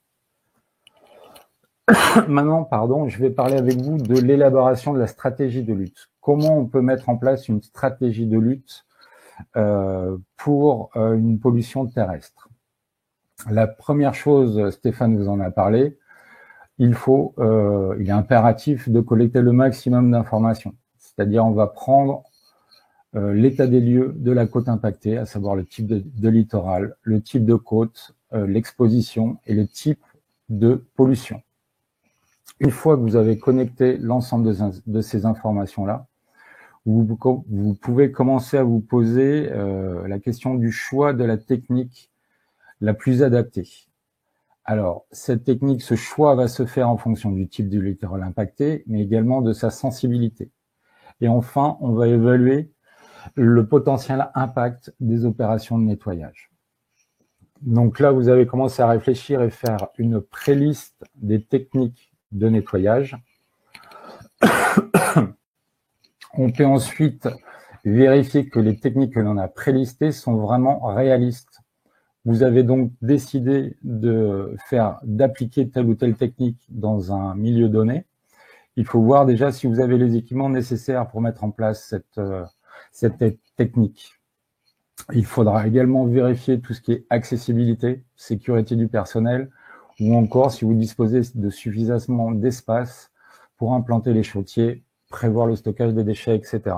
Maintenant, je vais parler avec vous de l'élaboration de la stratégie de lutte. Comment on peut mettre en place une stratégie de lutte pour une pollution terrestre? La première chose, Stéphane vous en a parlé, il est impératif de collecter le maximum d'informations. C'est-à-dire, on va prendre l'état des lieux de la côte impactée, à savoir le type de littoral, le type de côte, l'exposition et le type de pollution. Une fois que vous avez connecté l'ensemble de ces informations-là, vous pouvez commencer à vous poser la question du choix de la technique la plus adaptée. Alors, cette technique, ce choix va se faire en fonction du type du littoral impacté, mais également de sa sensibilité. Et enfin, on va évaluer le potentiel impact des opérations de nettoyage. Donc là, vous avez commencé à réfléchir et faire une préliste des techniques de nettoyage. On peut ensuite vérifier que les techniques que l'on a prélistées sont vraiment réalistes. Vous avez donc décidé d'appliquer telle ou telle technique dans un milieu donné. Il faut voir déjà si vous avez les équipements nécessaires pour mettre en place cette technique. Il faudra également vérifier tout ce qui est accessibilité, sécurité du personnel, ou encore si vous disposez de suffisamment d'espace pour implanter les chantiers, prévoir le stockage des déchets, etc.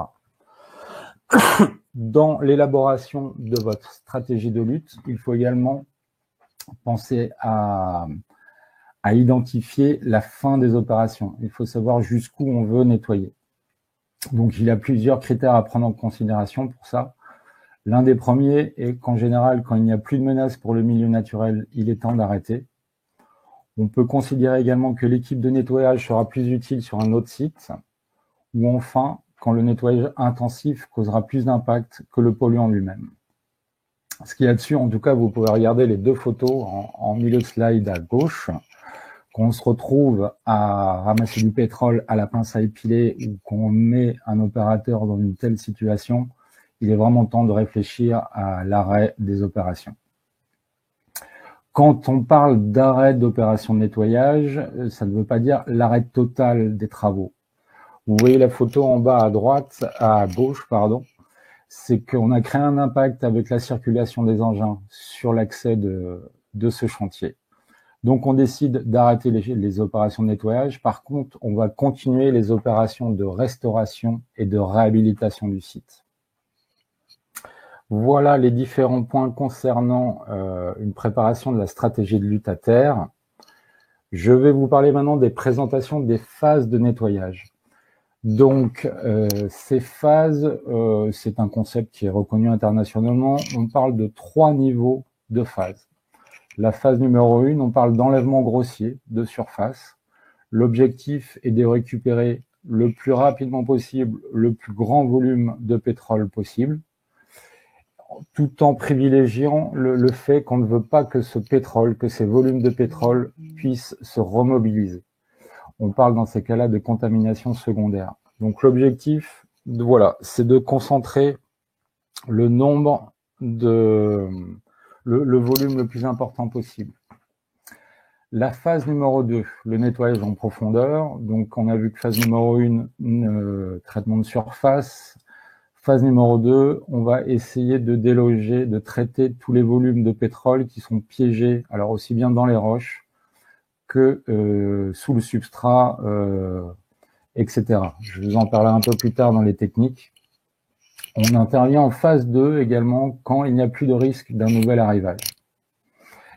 Dans l'élaboration de votre stratégie de lutte, il faut également penser à identifier la fin des opérations. Il faut savoir jusqu'où on veut nettoyer. Donc, il y a plusieurs critères à prendre en considération pour ça. L'un des premiers est qu'en général, quand il n'y a plus de menace pour le milieu naturel, il est temps d'arrêter. On peut considérer également que l'équipe de nettoyage sera plus utile sur un autre site, ou enfin, quand le nettoyage intensif causera plus d'impact que le polluant lui-même. Ce qu'il y a dessus, en tout cas, vous pouvez regarder les deux photos en milieu de slide à gauche. Quand on se retrouve à ramasser du pétrole à la pince à épiler ou qu'on met un opérateur dans une telle situation, il est vraiment temps de réfléchir à l'arrêt des opérations. Quand on parle d'arrêt d'opération de nettoyage, ça ne veut pas dire l'arrêt total des travaux. Vous voyez la photo en bas à gauche, c'est qu'on a créé un impact avec la circulation des engins sur l'accès de ce chantier. Donc, on décide d'arrêter les opérations de nettoyage. Par contre, on va continuer les opérations de restauration et de réhabilitation du site. Voilà les différents points concernant une préparation de la stratégie de lutte à terre. Je vais vous parler maintenant des présentations des phases de nettoyage. Donc, ces phases, c'est un concept qui est reconnu internationalement. On parle de 3 niveaux de phases. La phase numéro 1, on parle d'enlèvement grossier de surface. L'objectif est de récupérer le plus rapidement possible le plus grand volume de pétrole possible, tout en privilégiant le fait qu'on ne veut pas que ces volumes de pétrole puissent se remobiliser. On parle dans ces cas-là de contamination secondaire. Donc l'objectif, c'est de concentrer le nombre le volume le plus important possible. La phase numéro 2, le nettoyage en profondeur. Donc, on a vu que phase numéro 1, traitement de surface. Phase numéro 2, on va essayer de déloger, de traiter tous les volumes de pétrole qui sont piégés, alors aussi bien dans les roches que sous le substrat, etc. Je vous en parlerai un peu plus tard dans les techniques. On intervient en phase 2 également quand il n'y a plus de risque d'un nouvel arrivage.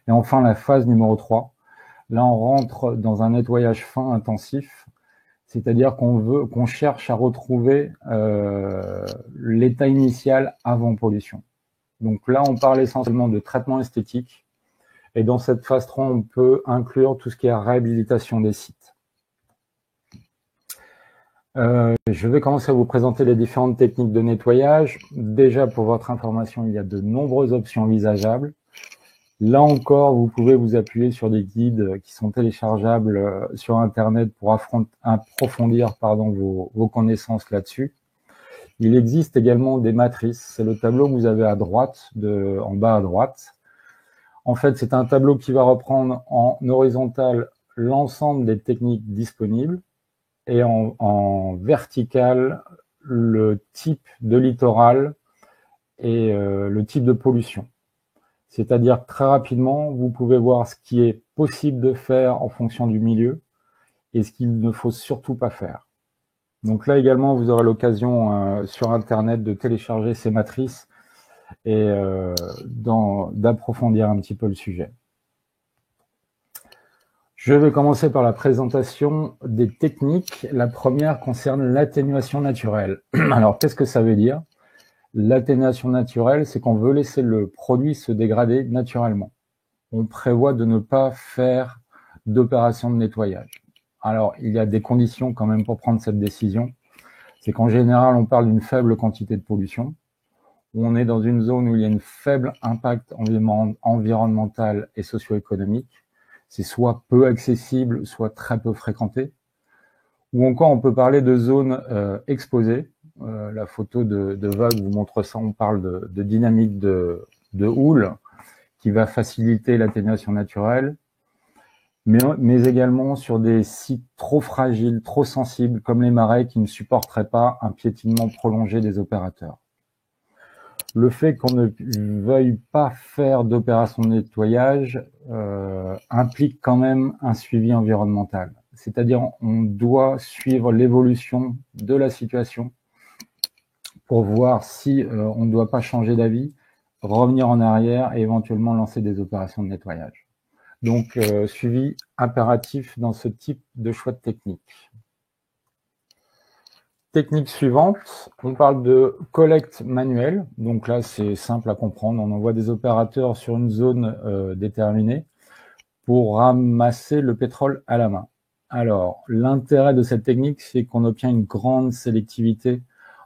Et enfin, la phase numéro 3. Là, on rentre dans un nettoyage fin intensif, c'est-à-dire qu'on cherche à retrouver l'état initial avant pollution. Donc là, on parle essentiellement de traitement esthétique. Et dans cette phase 3, on peut inclure tout ce qui est réhabilitation des sites. Je vais commencer à vous présenter les différentes techniques de nettoyage. Déjà, pour votre information, il y a de nombreuses options envisageables. Là encore, vous pouvez vous appuyer sur des guides qui sont téléchargeables sur Internet pour approfondir vos connaissances là-dessus. Il existe également des matrices. C'est le tableau que vous avez à droite, en bas à droite. En fait, c'est un tableau qui va reprendre en horizontal l'ensemble des techniques disponibles et en vertical le type de littoral et le type de pollution. C'est-à-dire très rapidement, vous pouvez voir ce qui est possible de faire en fonction du milieu et ce qu'il ne faut surtout pas faire. Donc là également, vous aurez l'occasion sur Internet de télécharger ces matrices et d'approfondir un petit peu le sujet. Je vais commencer par la présentation des techniques. La première concerne l'atténuation naturelle. Alors, qu'est-ce que ça veut dire? L'atténuation naturelle, c'est qu'on veut laisser le produit se dégrader naturellement. On prévoit de ne pas faire d'opération de nettoyage. Alors, il y a des conditions quand même pour prendre cette décision. C'est qu'en général, on parle d'une faible quantité de pollution. On est dans une zone où il y a un faible impact environnemental et socio-économique. C'est soit peu accessible, soit très peu fréquenté. Ou encore, on peut parler de zones exposées. La photo de Vague vous montre ça. On parle de dynamique de houle qui va faciliter l'atténuation naturelle, mais également sur des sites trop fragiles, trop sensibles, comme les marais qui ne supporteraient pas un piétinement prolongé des opérateurs. Le fait qu'on ne veuille pas faire d'opération de nettoyage implique quand même un suivi environnemental. C'est-à-dire on doit suivre l'évolution de la situation pour voir si on ne doit pas changer d'avis, revenir en arrière et éventuellement lancer des opérations de nettoyage. Donc, suivi impératif dans ce type de choix de technique. Technique suivante, on parle de collecte manuelle. Donc là, c'est simple à comprendre. On envoie des opérateurs sur une zone déterminée pour ramasser le pétrole à la main. Alors, l'intérêt de cette technique, c'est qu'on obtient une grande sélectivité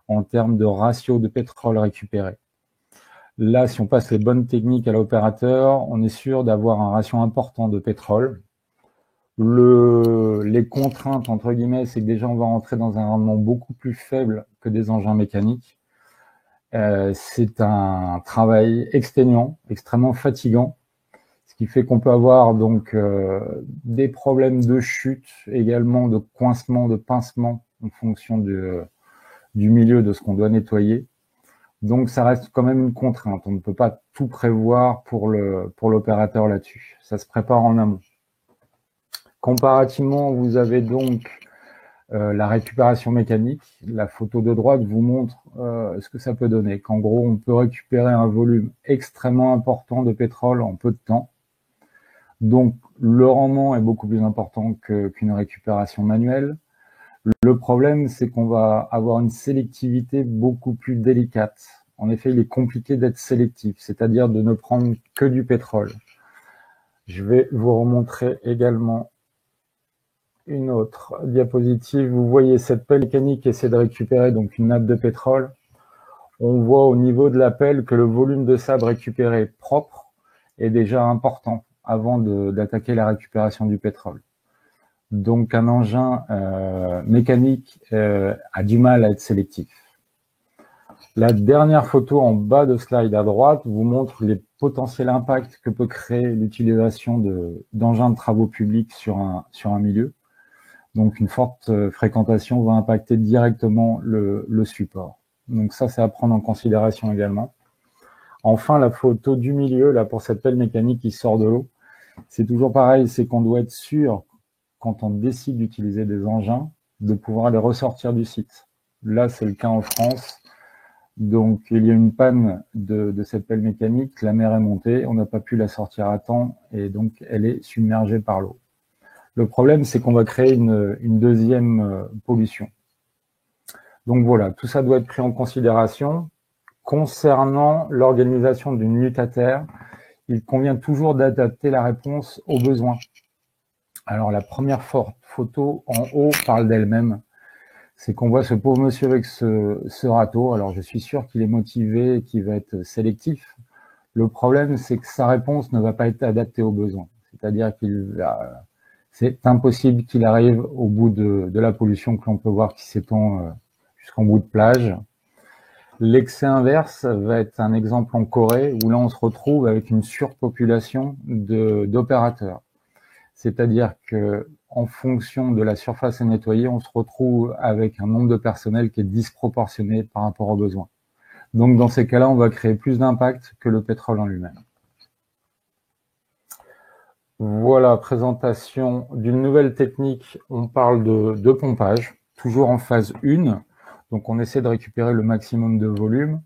en termes de ratio de pétrole récupéré. Là, si on passe les bonnes techniques à l'opérateur, on est sûr d'avoir un ratio important de pétrole. Les contraintes, entre guillemets, c'est que déjà, on va rentrer dans un rendement beaucoup plus faible que des engins mécaniques. C'est un travail exténuant, extrêmement fatigant, ce qui fait qu'on peut avoir donc des problèmes de chute, également de coincement, de pincement en fonction du milieu de ce qu'on doit nettoyer. Donc, ça reste quand même une contrainte. On ne peut pas tout prévoir pour l'opérateur là-dessus. Ça se prépare en amont. Comparativement, vous avez donc la récupération mécanique. La photo de droite vous montre ce que ça peut donner. Qu'en gros, on peut récupérer un volume extrêmement important de pétrole en peu de temps. Donc, le rendement est beaucoup plus important qu'une récupération manuelle. Le problème, c'est qu'on va avoir une sélectivité beaucoup plus délicate. En effet, il est compliqué d'être sélectif, c'est-à-dire de ne prendre que du pétrole. Je vais vous remontrer également une autre diapositive. Vous voyez cette pelle mécanique qui essaie de récupérer donc une nappe de pétrole. On voit au niveau de la pelle que le volume de sable récupéré propre est déjà important avant d'attaquer la récupération du pétrole. Donc, un engin mécanique a du mal à être sélectif. La dernière photo en bas de slide à droite vous montre les potentiels impacts que peut créer l'utilisation d'engins de travaux publics sur un milieu. Donc, une forte fréquentation va impacter directement le support. Donc, ça, c'est à prendre en considération également. Enfin, la photo du milieu, là, pour cette pelle mécanique qui sort de l'eau, C'est toujours pareil, c'est qu'on doit être sûr, quand on décide d'utiliser des engins, de pouvoir les ressortir du site. Là, c'est le cas en France. Donc, il y a une panne de cette pelle mécanique, la mer est montée, on n'a pas pu la sortir à temps et donc elle est submergée par l'eau. Le problème, c'est qu'on va créer une deuxième pollution. Donc voilà, tout ça doit être pris en considération. Concernant l'organisation d'une lutte à terre, il convient toujours d'adapter la réponse aux besoins. Alors la première photo en haut parle d'elle-même. C'est qu'on voit ce pauvre monsieur avec ce râteau. Alors je suis sûr qu'il est motivé et qu'il va être sélectif. Le problème, c'est que sa réponse ne va pas être adaptée aux besoins. C'est-à-dire c'est impossible qu'il arrive au bout de la pollution que l'on peut voir qui s'étend jusqu'en bout de plage. L'excès inverse va être un exemple en Corée où là on se retrouve avec une surpopulation d'opérateurs. C'est-à-dire que en fonction de la surface à nettoyer, on se retrouve avec un nombre de personnel qui est disproportionné par rapport aux besoins. Donc dans ces cas-là, on va créer plus d'impact que le pétrole en lui-même. Voilà, présentation d'une nouvelle technique. On parle de pompage, toujours en phase 1. Donc, on essaie de récupérer le maximum de volume.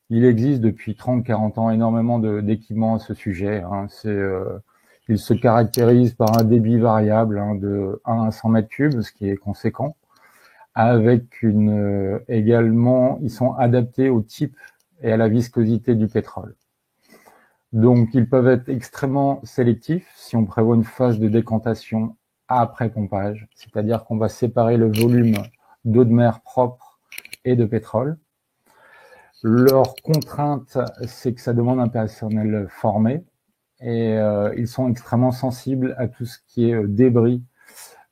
Il existe depuis 30-40 ans énormément d'équipements à ce sujet. Il se caractérise par un débit variable de 1 à 100 mètres cubes, ce qui est conséquent. Avec également, ils sont adaptés au type et à la viscosité du pétrole. Donc, ils peuvent être extrêmement sélectifs si on prévoit une phase de décantation après pompage, c'est-à-dire qu'on va séparer le volume d'eau de mer propre et de pétrole. Leur contrainte, c'est que ça demande un personnel formé et ils sont extrêmement sensibles à tout ce qui est débris,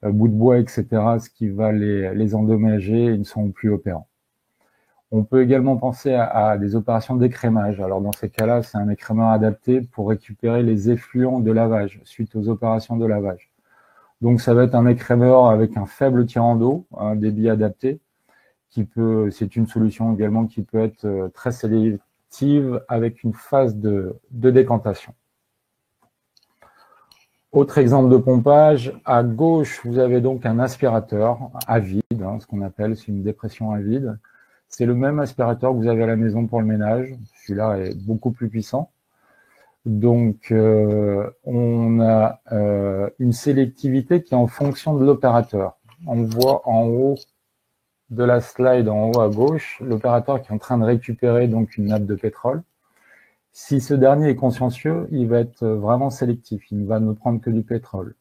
bout de bois, etc., ce qui va les endommager, ils ne sont plus opérants. On peut également penser à des opérations d'écrémage. Alors dans ces cas-là, c'est un écrémeur adapté pour récupérer les effluents de lavage suite aux opérations de lavage. Donc ça va être un écrémeur avec un faible tirant d'eau, un débit adapté, c'est une solution également qui peut être très sélective avec une phase de décantation. Autre exemple de pompage, à gauche, vous avez donc un aspirateur à vide, ce qu'on appelle, c'est une dépression à vide. C'est le même aspirateur que vous avez à la maison pour le ménage. Celui-là est beaucoup plus puissant. Donc, on a une sélectivité qui est en fonction de l'opérateur. On voit en haut de la slide, en haut à gauche, l'opérateur qui est en train de récupérer donc une nappe de pétrole. Si ce dernier est consciencieux, il va être vraiment sélectif. Il ne va ne prendre que du pétrole.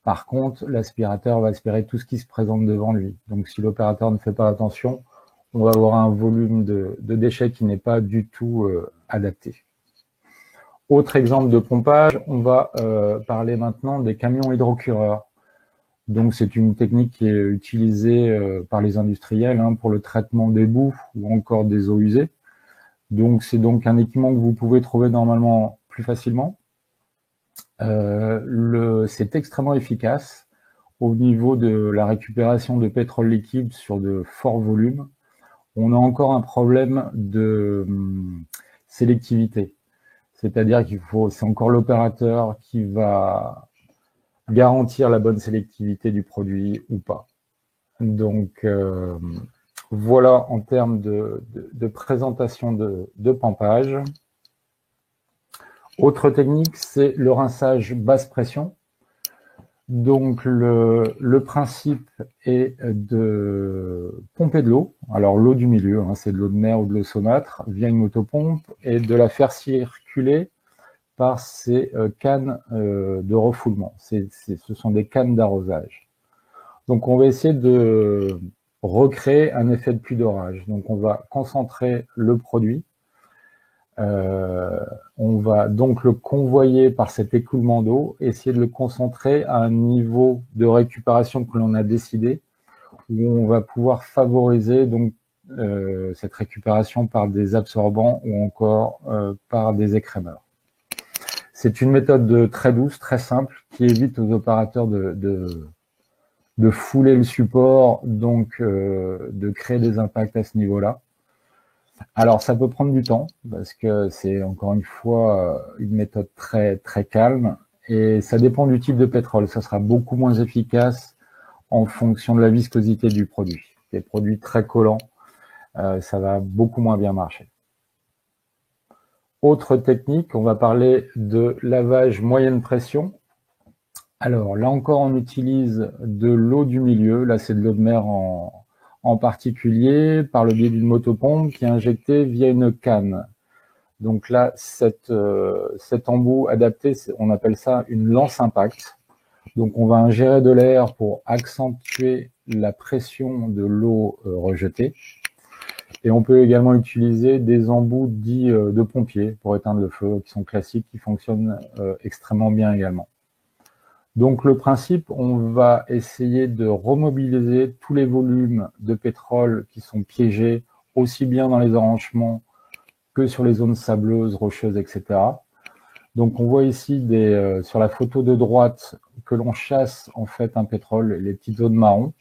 Par contre, l'aspirateur va aspirer tout ce qui se présente devant lui. Donc, si l'opérateur ne fait pas attention, on va avoir un volume de déchets qui n'est pas du tout adapté. Autre exemple de pompage, on va parler maintenant des camions hydrocureurs. Donc c'est une technique qui est utilisée par les industriels pour le traitement des boues ou encore des eaux usées. Donc c'est donc un équipement que vous pouvez trouver normalement plus facilement. C'est extrêmement efficace au niveau de la récupération de pétrole liquide sur de forts volumes. On a encore un problème de sélectivité. C'est-à-dire c'est encore l'opérateur qui va garantir la bonne sélectivité du produit ou pas. Donc, voilà en termes de présentation de pompage. Autre technique, c'est le rinçage basse pression. Donc, le principe est de pomper de l'eau. Alors, l'eau du milieu, c'est de l'eau de mer ou de l'eau saumâtre, via une motopompe, et de la faire circuler par ces cannes de refoulement. Ce sont des cannes d'arrosage. Donc, on va essayer de recréer un effet de pluie d'orage. Donc, on va concentrer le produit. On va donc le convoyer par cet écoulement d'eau, essayer de le concentrer à un niveau de récupération que l'on a décidé, où on va pouvoir favoriser donc cette récupération par des absorbants ou encore par des écrémeurs. C'est une méthode très douce, très simple, qui évite aux opérateurs de fouler le support, donc de créer des impacts à ce niveau-là. Alors, ça peut prendre du temps, parce que c'est encore une fois une méthode très, très calme et ça dépend du type de pétrole. Ça sera beaucoup moins efficace en fonction de la viscosité du produit. Des produits très collants, ça va beaucoup moins bien marcher. Autre technique, on va parler de lavage moyenne pression. Alors là encore, on utilise de l'eau du milieu. Là, c'est de l'eau de mer en particulier, par le biais d'une motopompe qui est injectée via une canne. Donc là, cet embout adapté, on appelle ça une lance impact. Donc on va ingérer de l'air pour accentuer la pression de l'eau rejetée. Et on peut également utiliser des embouts dits de pompiers pour éteindre le feu, qui sont classiques, qui fonctionnent extrêmement bien également. Donc le principe, on va essayer de remobiliser tous les volumes de pétrole qui sont piégés, aussi bien dans les enranchements que sur les zones sableuses, rocheuses, etc. Donc on voit ici sur la photo de droite que l'on chasse en fait un pétrole, les petites zones marron.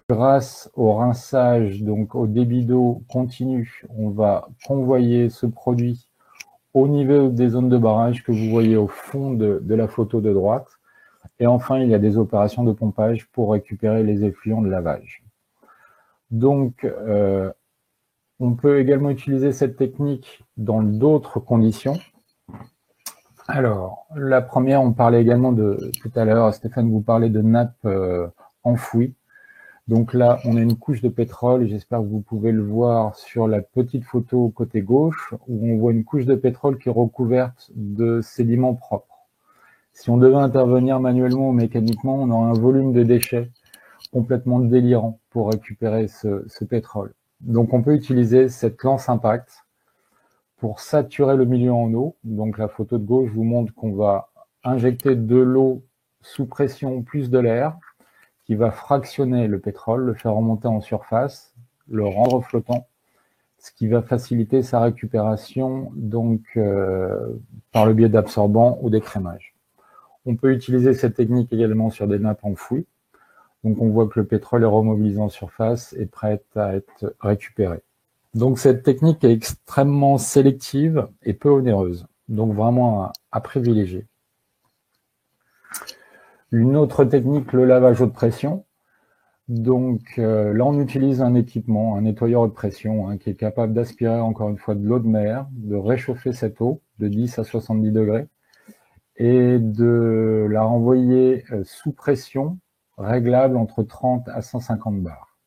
Grâce au rinçage, donc au débit d'eau continu, on va convoyer ce produit au niveau des zones de barrage que vous voyez au fond de la photo de droite. Et enfin, il y a des opérations de pompage pour récupérer les effluents de lavage. Donc, on peut également utiliser cette technique dans d'autres conditions. Alors, la première, on parlait également tout à l'heure, Stéphane vous parlait de nappes enfouies. Donc là, on a une couche de pétrole, et j'espère que vous pouvez le voir sur la petite photo côté gauche, où on voit une couche de pétrole qui est recouverte de sédiments propres. Si on devait intervenir manuellement ou mécaniquement, on aurait un volume de déchets complètement délirant pour récupérer ce pétrole. Donc on peut utiliser cette lance impact pour saturer le milieu en eau. Donc la photo de gauche vous montre qu'on va injecter de l'eau sous pression plus de l'air, qui va fractionner le pétrole, le faire remonter en surface, le rendre flottant, ce qui va faciliter sa récupération donc par le biais d'absorbants ou d'écrémage. On peut utiliser cette technique également sur des nappes enfouies. Donc on voit que le pétrole est remobilisé en surface et prêt à être récupéré. Donc cette technique est extrêmement sélective et peu onéreuse. Donc vraiment à privilégier. Une autre technique, le lavage haute pression. Donc là, on utilise un équipement, un nettoyeur haute pression, qui est capable d'aspirer encore une fois de l'eau de mer, de réchauffer cette eau de 10 à 70 degrés et de la renvoyer sous pression réglable entre 30 à 150 bars.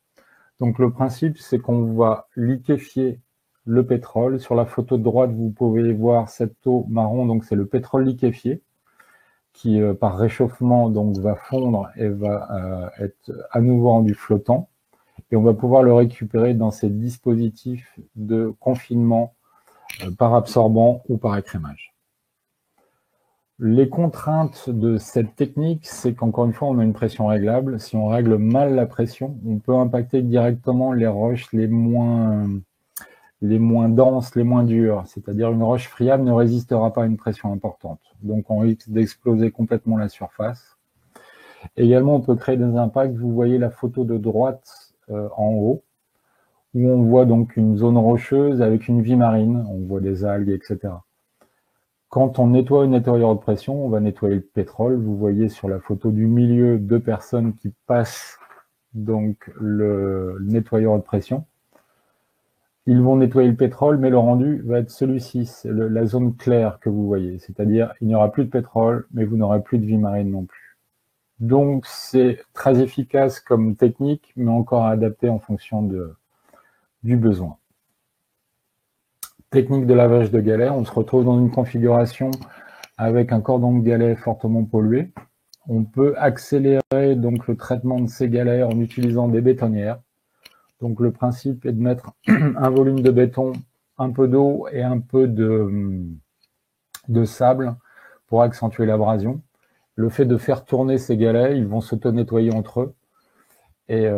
Donc le principe, c'est qu'on va liquéfier le pétrole. Sur la photo de droite, vous pouvez voir cette eau marron, donc c'est le pétrole liquéfié, qui par réchauffement donc va fondre et va être à nouveau rendu flottant. Et on va pouvoir le récupérer dans ces dispositifs de confinement par absorbant ou par écrémage. Les contraintes de cette technique, c'est qu'encore une fois, on a une pression réglable. Si on règle mal la pression, on peut impacter directement les roches les moins denses, les moins dures. C'est-à-dire une roche friable ne résistera pas à une pression importante. Donc on risque d'exploser complètement la surface. Également, on peut créer des impacts. Vous voyez la photo de droite en haut, où on voit donc une zone rocheuse avec une vie marine. On voit des algues, etc. Quand on nettoie une nettoyeur de pression, on va nettoyer le pétrole. Vous voyez sur la photo du milieu 2 personnes qui passent donc le nettoyeur de pression. Ils vont nettoyer le pétrole, mais le rendu va être celui-ci, c'est la zone claire que vous voyez. C'est-à-dire, il n'y aura plus de pétrole, mais vous n'aurez plus de vie marine non plus. Donc, c'est très efficace comme technique, mais encore à adapter en fonction du besoin. Technique de lavage de galets, on se retrouve dans une configuration avec un cordon de galets fortement pollué. On peut accélérer donc le traitement de ces galets en utilisant des bétonnières. Donc le principe est de mettre un volume de béton, un peu d'eau et un peu de sable pour accentuer l'abrasion. Le fait de faire tourner ces galets, ils vont s'auto-nettoyer entre eux et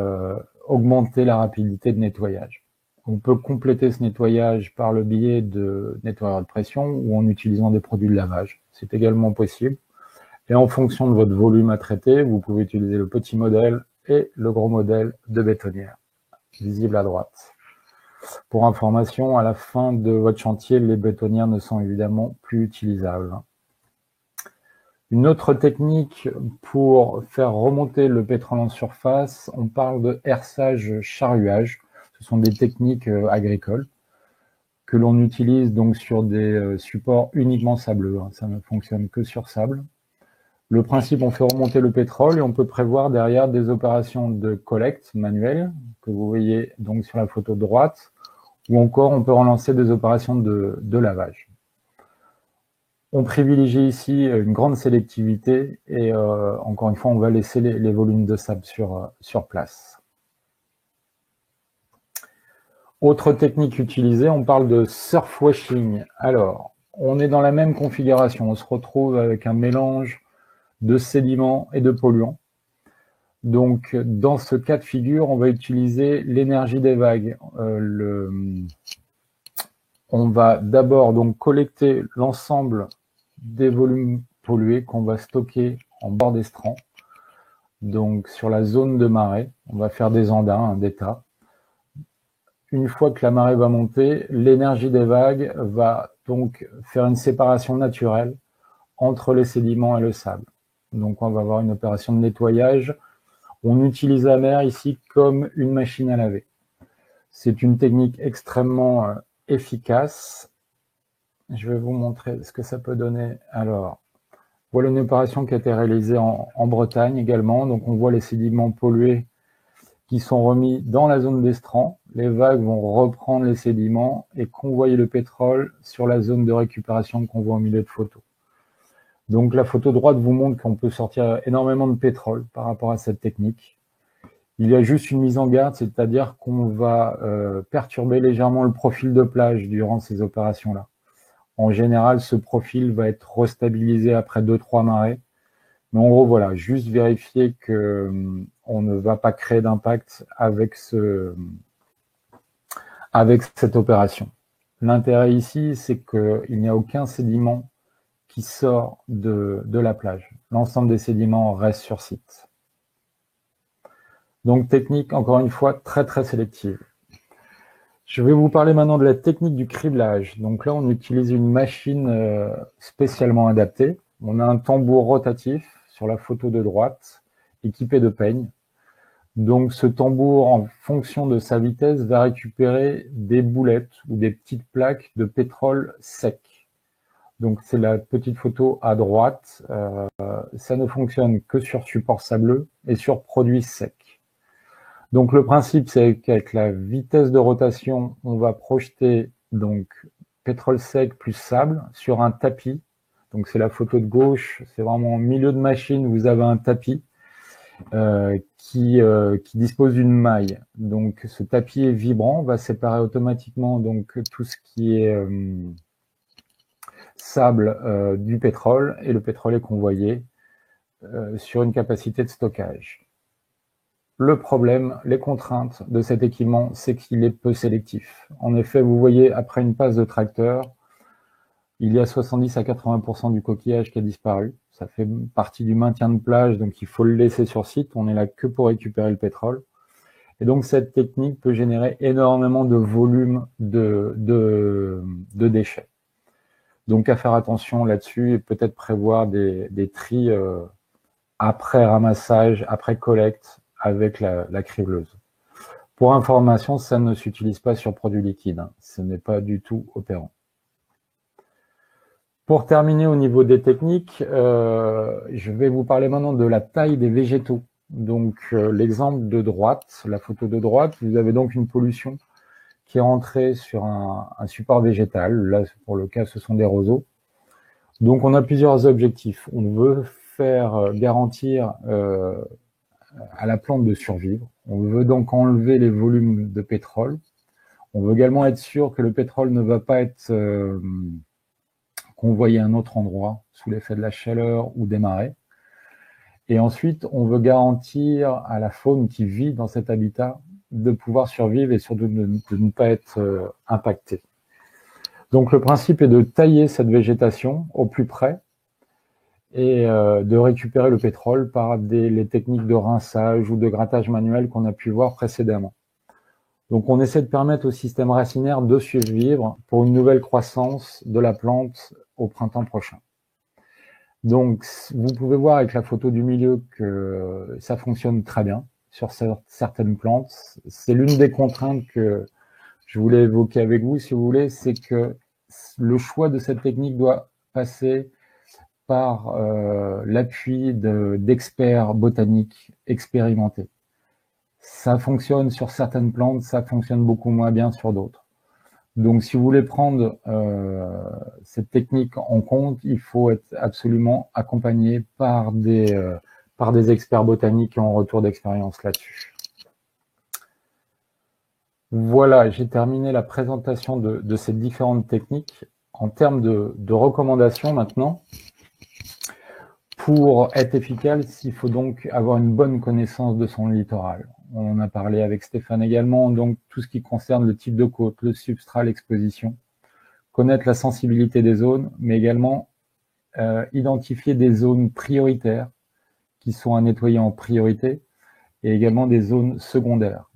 augmenter la rapidité de nettoyage. On peut compléter ce nettoyage par le biais de nettoyeurs de pression ou en utilisant des produits de lavage. C'est également possible. Et en fonction de votre volume à traiter, vous pouvez utiliser le petit modèle et le gros modèle de bétonnière, visible à droite. Pour information, à la fin de votre chantier, les bétonnières ne sont évidemment plus utilisables. Une autre technique pour faire remonter le pétrole en surface, on parle de herçage-charruage. Ce sont des techniques agricoles que l'on utilise donc sur des supports uniquement sableux. Ça ne fonctionne que sur sable. Le principe, on fait remonter le pétrole et on peut prévoir derrière des opérations de collecte manuelle que vous voyez donc sur la photo de droite, ou encore on peut relancer des opérations de lavage. On privilégie ici une grande sélectivité et encore une fois, on va laisser les volumes de sable sur place. Autre technique utilisée, on parle de surf washing. Alors, on est dans la même configuration, on se retrouve avec un mélange de sédiments et de polluants. Donc, dans ce cas de figure, on va utiliser l'énergie des vagues. On va d'abord donc collecter l'ensemble des volumes pollués qu'on va stocker en bord d'estran. Donc, sur la zone de marée, on va faire des andins, des tas. Une fois que la marée va monter, l'énergie des vagues va donc faire une séparation naturelle entre les sédiments et le sable. Donc, on va avoir une opération de nettoyage. On utilise la mer ici comme une machine à laver. C'est une technique extrêmement efficace. Je vais vous montrer ce que ça peut donner. Alors, voilà une opération qui a été réalisée en Bretagne également. Donc, on voit les sédiments pollués qui sont remis dans la zone d'estran. Les vagues vont reprendre les sédiments et convoyer le pétrole sur la zone de récupération qu'on voit au milieu de photo. Donc la photo droite vous montre qu'on peut sortir énormément de pétrole par rapport à cette technique. Il y a juste une mise en garde, c'est-à-dire qu'on va perturber légèrement le profil de plage durant ces opérations-là. En général, ce profil va être restabilisé après 2-3 marées. Mais en gros, voilà, juste vérifier qu'on ne va pas créer d'impact avec cette opération. L'intérêt ici, c'est qu'il n'y a aucun sédiment qui sort de la plage. L'ensemble des sédiments reste sur site. Donc, technique, encore une fois, très très sélective. Je vais vous parler maintenant de la technique du criblage. Donc là, on utilise une machine spécialement adaptée. On a un tambour rotatif sur la photo de droite, équipé de peigne. Donc ce tambour, en fonction de sa vitesse, va récupérer des boulettes ou des petites plaques de pétrole sec. Donc c'est la petite photo à droite. Ça ne fonctionne que sur support sableux et sur produits secs. Donc le principe, c'est qu'avec la vitesse de rotation, on va projeter donc pétrole sec plus sable sur un tapis. Donc c'est la photo de gauche, c'est vraiment au milieu de machine, vous avez un tapis qui dispose d'une maille. Donc ce tapis est vibrant, va séparer automatiquement donc tout ce qui est sable du pétrole, et le pétrole est convoyé sur une capacité de stockage. Le problème, les contraintes de cet équipement, c'est qu'il est peu sélectif. En effet, vous voyez, après une passe de tracteur, il y a 70 à 80% du coquillage qui a disparu. Ça fait partie du maintien de plage, donc il faut le laisser sur site. On est là que pour récupérer le pétrole. Et donc cette technique peut générer énormément de volume de déchets. Donc à faire attention là-dessus et peut-être prévoir des tris après ramassage, après collecte avec la cribleuse. Pour information, ça ne s'utilise pas sur produits liquides. Ce n'est pas du tout opérant. Pour terminer au niveau des techniques, je vais vous parler maintenant de la taille des végétaux. Donc l'exemple de droite, la photo de droite, vous avez donc une pollution qui est rentrée sur un support végétal. Là, pour le cas, ce sont des roseaux. Donc on a plusieurs objectifs. On veut faire garantir à la plante de survivre. On veut donc enlever les volumes de pétrole. On veut également être sûr que le pétrole ne va pas être convoyé à un autre endroit sous l'effet de la chaleur ou des marées. Et ensuite, on veut garantir à la faune qui vit dans cet habitat de pouvoir survivre et surtout de ne pas être impactée. Donc le principe est de tailler cette végétation au plus près et de récupérer le pétrole par les techniques de rinçage ou de grattage manuel qu'on a pu voir précédemment. Donc on essaie de permettre au système racinaire de survivre pour une nouvelle croissance de la plante au printemps prochain. Donc, vous pouvez voir avec la photo du milieu que ça fonctionne très bien sur certaines plantes. C'est l'une des contraintes que je voulais évoquer avec vous, si vous voulez, c'est que le choix de cette technique doit passer par l'appui d'experts botaniques expérimentés. Ça fonctionne sur certaines plantes, ça fonctionne beaucoup moins bien sur d'autres. Donc, si vous voulez prendre cette technique en compte, il faut être absolument accompagné par des experts botaniques qui ont un retour d'expérience là-dessus. Voilà, j'ai terminé la présentation de ces différentes techniques. En termes de recommandations maintenant, pour être efficace, il faut donc avoir une bonne connaissance de son littoral. On en a parlé avec Stéphane également, donc tout ce qui concerne le type de côte, le substrat, l'exposition, connaître la sensibilité des zones, mais également identifier des zones prioritaires qui sont à nettoyer en priorité et également des zones secondaires.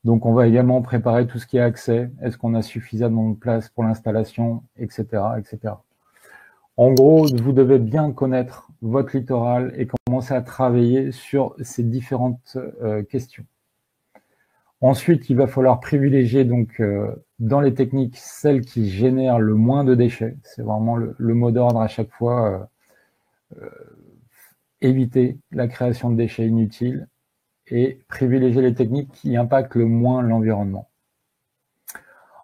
Donc on va également préparer tout ce qui est accès, est-ce qu'on a suffisamment de place pour l'installation, etc., etc. En gros, vous devez bien connaître votre littoral et commencer à travailler sur ces différentes questions. Ensuite, il va falloir privilégier donc dans les techniques celles qui génèrent le moins de déchets. C'est vraiment le mot d'ordre à chaque fois. Éviter la création de déchets inutiles et privilégier les techniques qui impactent le moins l'environnement.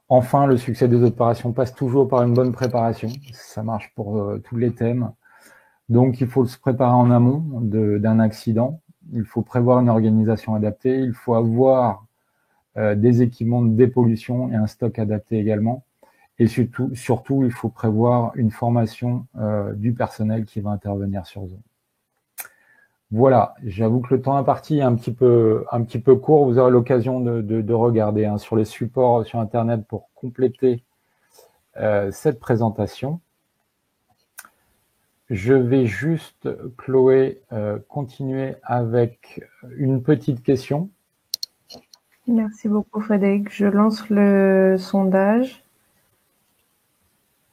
Enfin, le succès des opérations passe toujours par une bonne préparation. Ça marche pour tous les thèmes. Donc, il faut se préparer en amont d'un accident. Il faut prévoir une organisation adaptée. Il faut avoir des équipements de dépollution et un stock adapté également. Et surtout, il faut prévoir une formation du personnel qui va intervenir sur zone. Voilà, j'avoue que le temps imparti est un petit peu court. Vous aurez l'occasion de regarder sur les supports sur Internet pour compléter cette présentation. Je vais juste, Chloé, continuer avec une petite question. Merci beaucoup, Frédéric. Je lance le sondage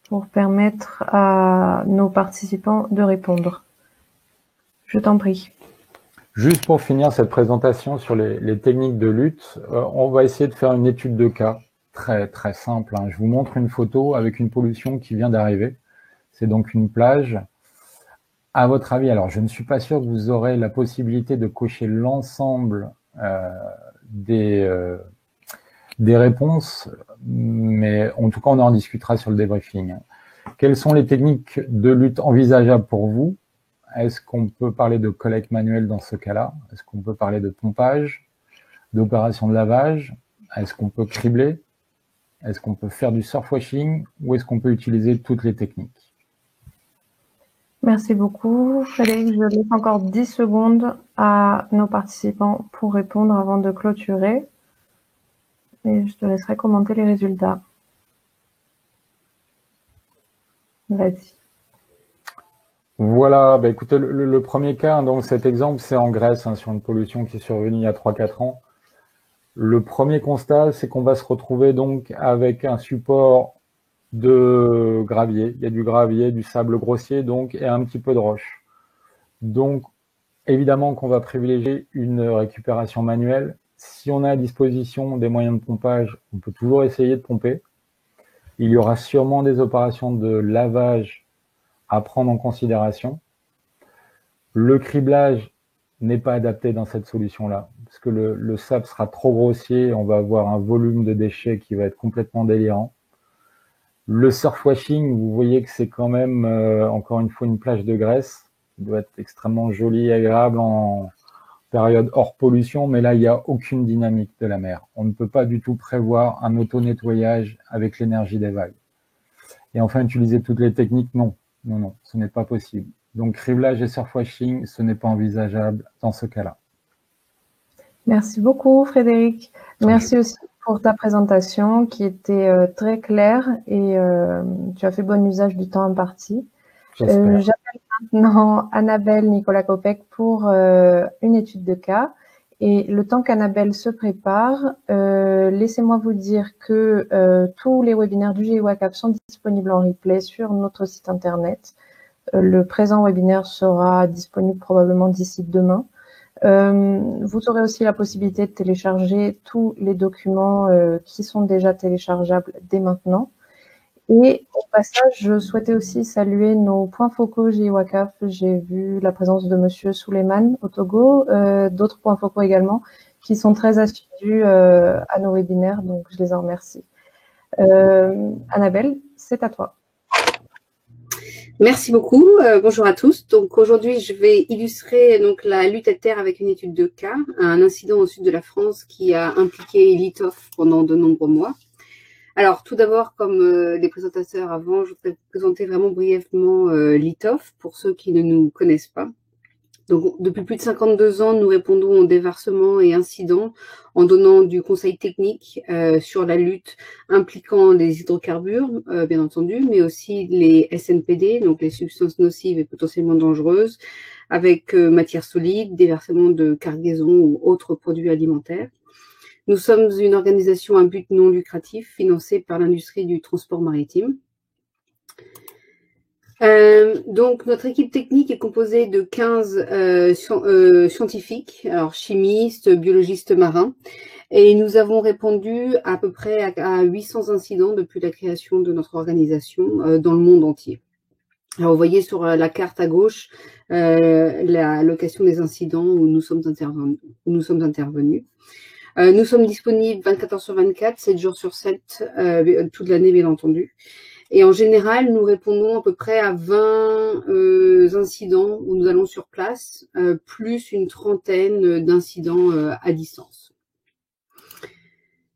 pour permettre à nos participants de répondre. Je t'en prie. Juste pour finir cette présentation sur les techniques de lutte, on va essayer de faire une étude de cas très très simple. Je vous montre une photo avec une pollution qui vient d'arriver. C'est donc une plage. À votre avis, alors je ne suis pas sûr que vous aurez la possibilité de cocher l'ensemble des réponses, mais en tout cas on en discutera sur le débriefing. Quelles sont les techniques de lutte envisageables pour vous? Est-ce qu'on peut parler de collecte manuelle dans ce cas-là? Est-ce qu'on peut parler de pompage, d'opération de lavage? Est-ce qu'on peut cribler? Est-ce qu'on peut faire du surfwashing? Ou est-ce qu'on peut utiliser toutes les techniques? Merci beaucoup, Frédéric. Je laisse encore 10 secondes à nos participants pour répondre avant de clôturer. Et je te laisserai commenter les résultats. Vas-y. Voilà, écoutez, le premier cas, donc cet exemple, c'est en Grèce, sur une pollution qui est survenue il y a 3-4 ans. Le premier constat, c'est qu'on va se retrouver donc avec un support de gravier. Il y a du gravier, du sable grossier, donc, et un petit peu de roche. Donc, évidemment qu'on va privilégier une récupération manuelle. Si on a à disposition des moyens de pompage, on peut toujours essayer de pomper. Il y aura sûrement des opérations de lavage à prendre en considération. Le criblage n'est pas adapté dans cette solution-là, parce que le sable sera trop grossier, on va avoir un volume de déchets qui va être complètement délirant. Le surfwashing, vous voyez que c'est quand même, encore une fois, une plage de Grèce, qui doit être extrêmement jolie et agréable en période hors pollution, mais là, il n'y a aucune dynamique de la mer. On ne peut pas du tout prévoir un auto-nettoyage avec l'énergie des vagues. Et enfin, utiliser toutes les techniques, non. Non, ce n'est pas possible. Donc, criblage et surfwashing, ce n'est pas envisageable dans ce cas-là. Merci beaucoup, Frédéric. Merci aussi pour ta présentation qui était très claire et tu as fait bon usage du temps imparti. J'appelle maintenant Annabelle Nicolas-Copec pour une étude de cas. Et le temps qu'Annabelle se prépare, laissez-moi vous dire que tous les webinaires du GIWACAF sont disponibles en replay sur notre site internet. Le présent webinaire sera disponible probablement d'ici demain. Vous aurez aussi la possibilité de télécharger tous les documents qui sont déjà téléchargeables dès maintenant. Et au passage, je souhaitais aussi saluer nos points focaux JWACAF. J'ai vu la présence de Monsieur Souleymane au Togo, d'autres points focaux également, qui sont très assidus à nos webinaires, donc je les en remercie. Annabelle, c'est à toi. Merci beaucoup. Bonjour à tous. Donc aujourd'hui, je vais illustrer donc la lutte à terre avec une étude de cas, un incident au sud de la France qui a impliqué Litoff pendant de nombreux mois. Alors tout d'abord, comme les présentateurs avant, je voudrais vous présenter vraiment brièvement Litoff pour ceux qui ne nous connaissent pas. Donc, depuis plus de 52 ans, nous répondons aux déversements et incidents en donnant du conseil technique sur la lutte impliquant les hydrocarbures, bien entendu, mais aussi les SNPD, donc les substances nocives et potentiellement dangereuses, avec matières solides, déversement de cargaisons ou autres produits alimentaires. Nous sommes une organisation à but non lucratif financée par l'industrie du transport maritime. Donc, notre équipe technique est composée de 15 scientifiques, alors chimistes, biologistes marins, et nous avons répondu à peu près à 800 incidents depuis la création de notre organisation dans le monde entier. Alors, vous voyez sur la carte à gauche la location des incidents où nous sommes intervenus. Nous sommes disponibles 24 heures sur 24, 7 jours sur 7, toute l'année bien entendu. Et en général, nous répondons à peu près à 20 incidents où nous allons sur place, plus une trentaine d'incidents à distance.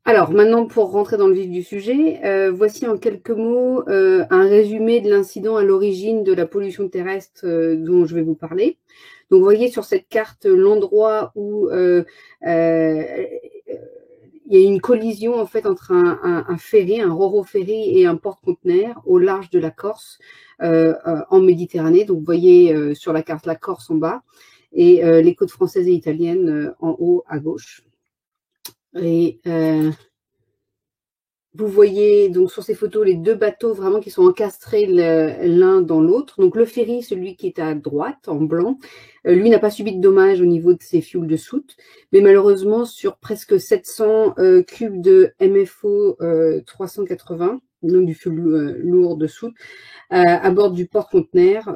Alors, maintenant, pour rentrer dans le vif du sujet, voici en quelques mots un résumé de l'incident à l'origine de la pollution terrestre dont je vais vous parler. Donc, vous voyez sur cette carte l'endroit où il y a une collision en fait entre un ferry, un ro-ro-ferry et un porte-conteneur au large de la Corse en Méditerranée. Donc vous voyez sur la carte la Corse en bas et les côtes françaises et italiennes en haut à gauche. Et vous voyez donc sur ces photos les deux bateaux vraiment qui sont encastrés l'un dans l'autre. Donc le ferry, celui qui est à droite en blanc, lui n'a pas subi de dommages au niveau de ses fuels de soute, mais malheureusement sur presque 700 cubes de MFO 380, donc du fuel lourd de soute, à bord du porte-conteneur,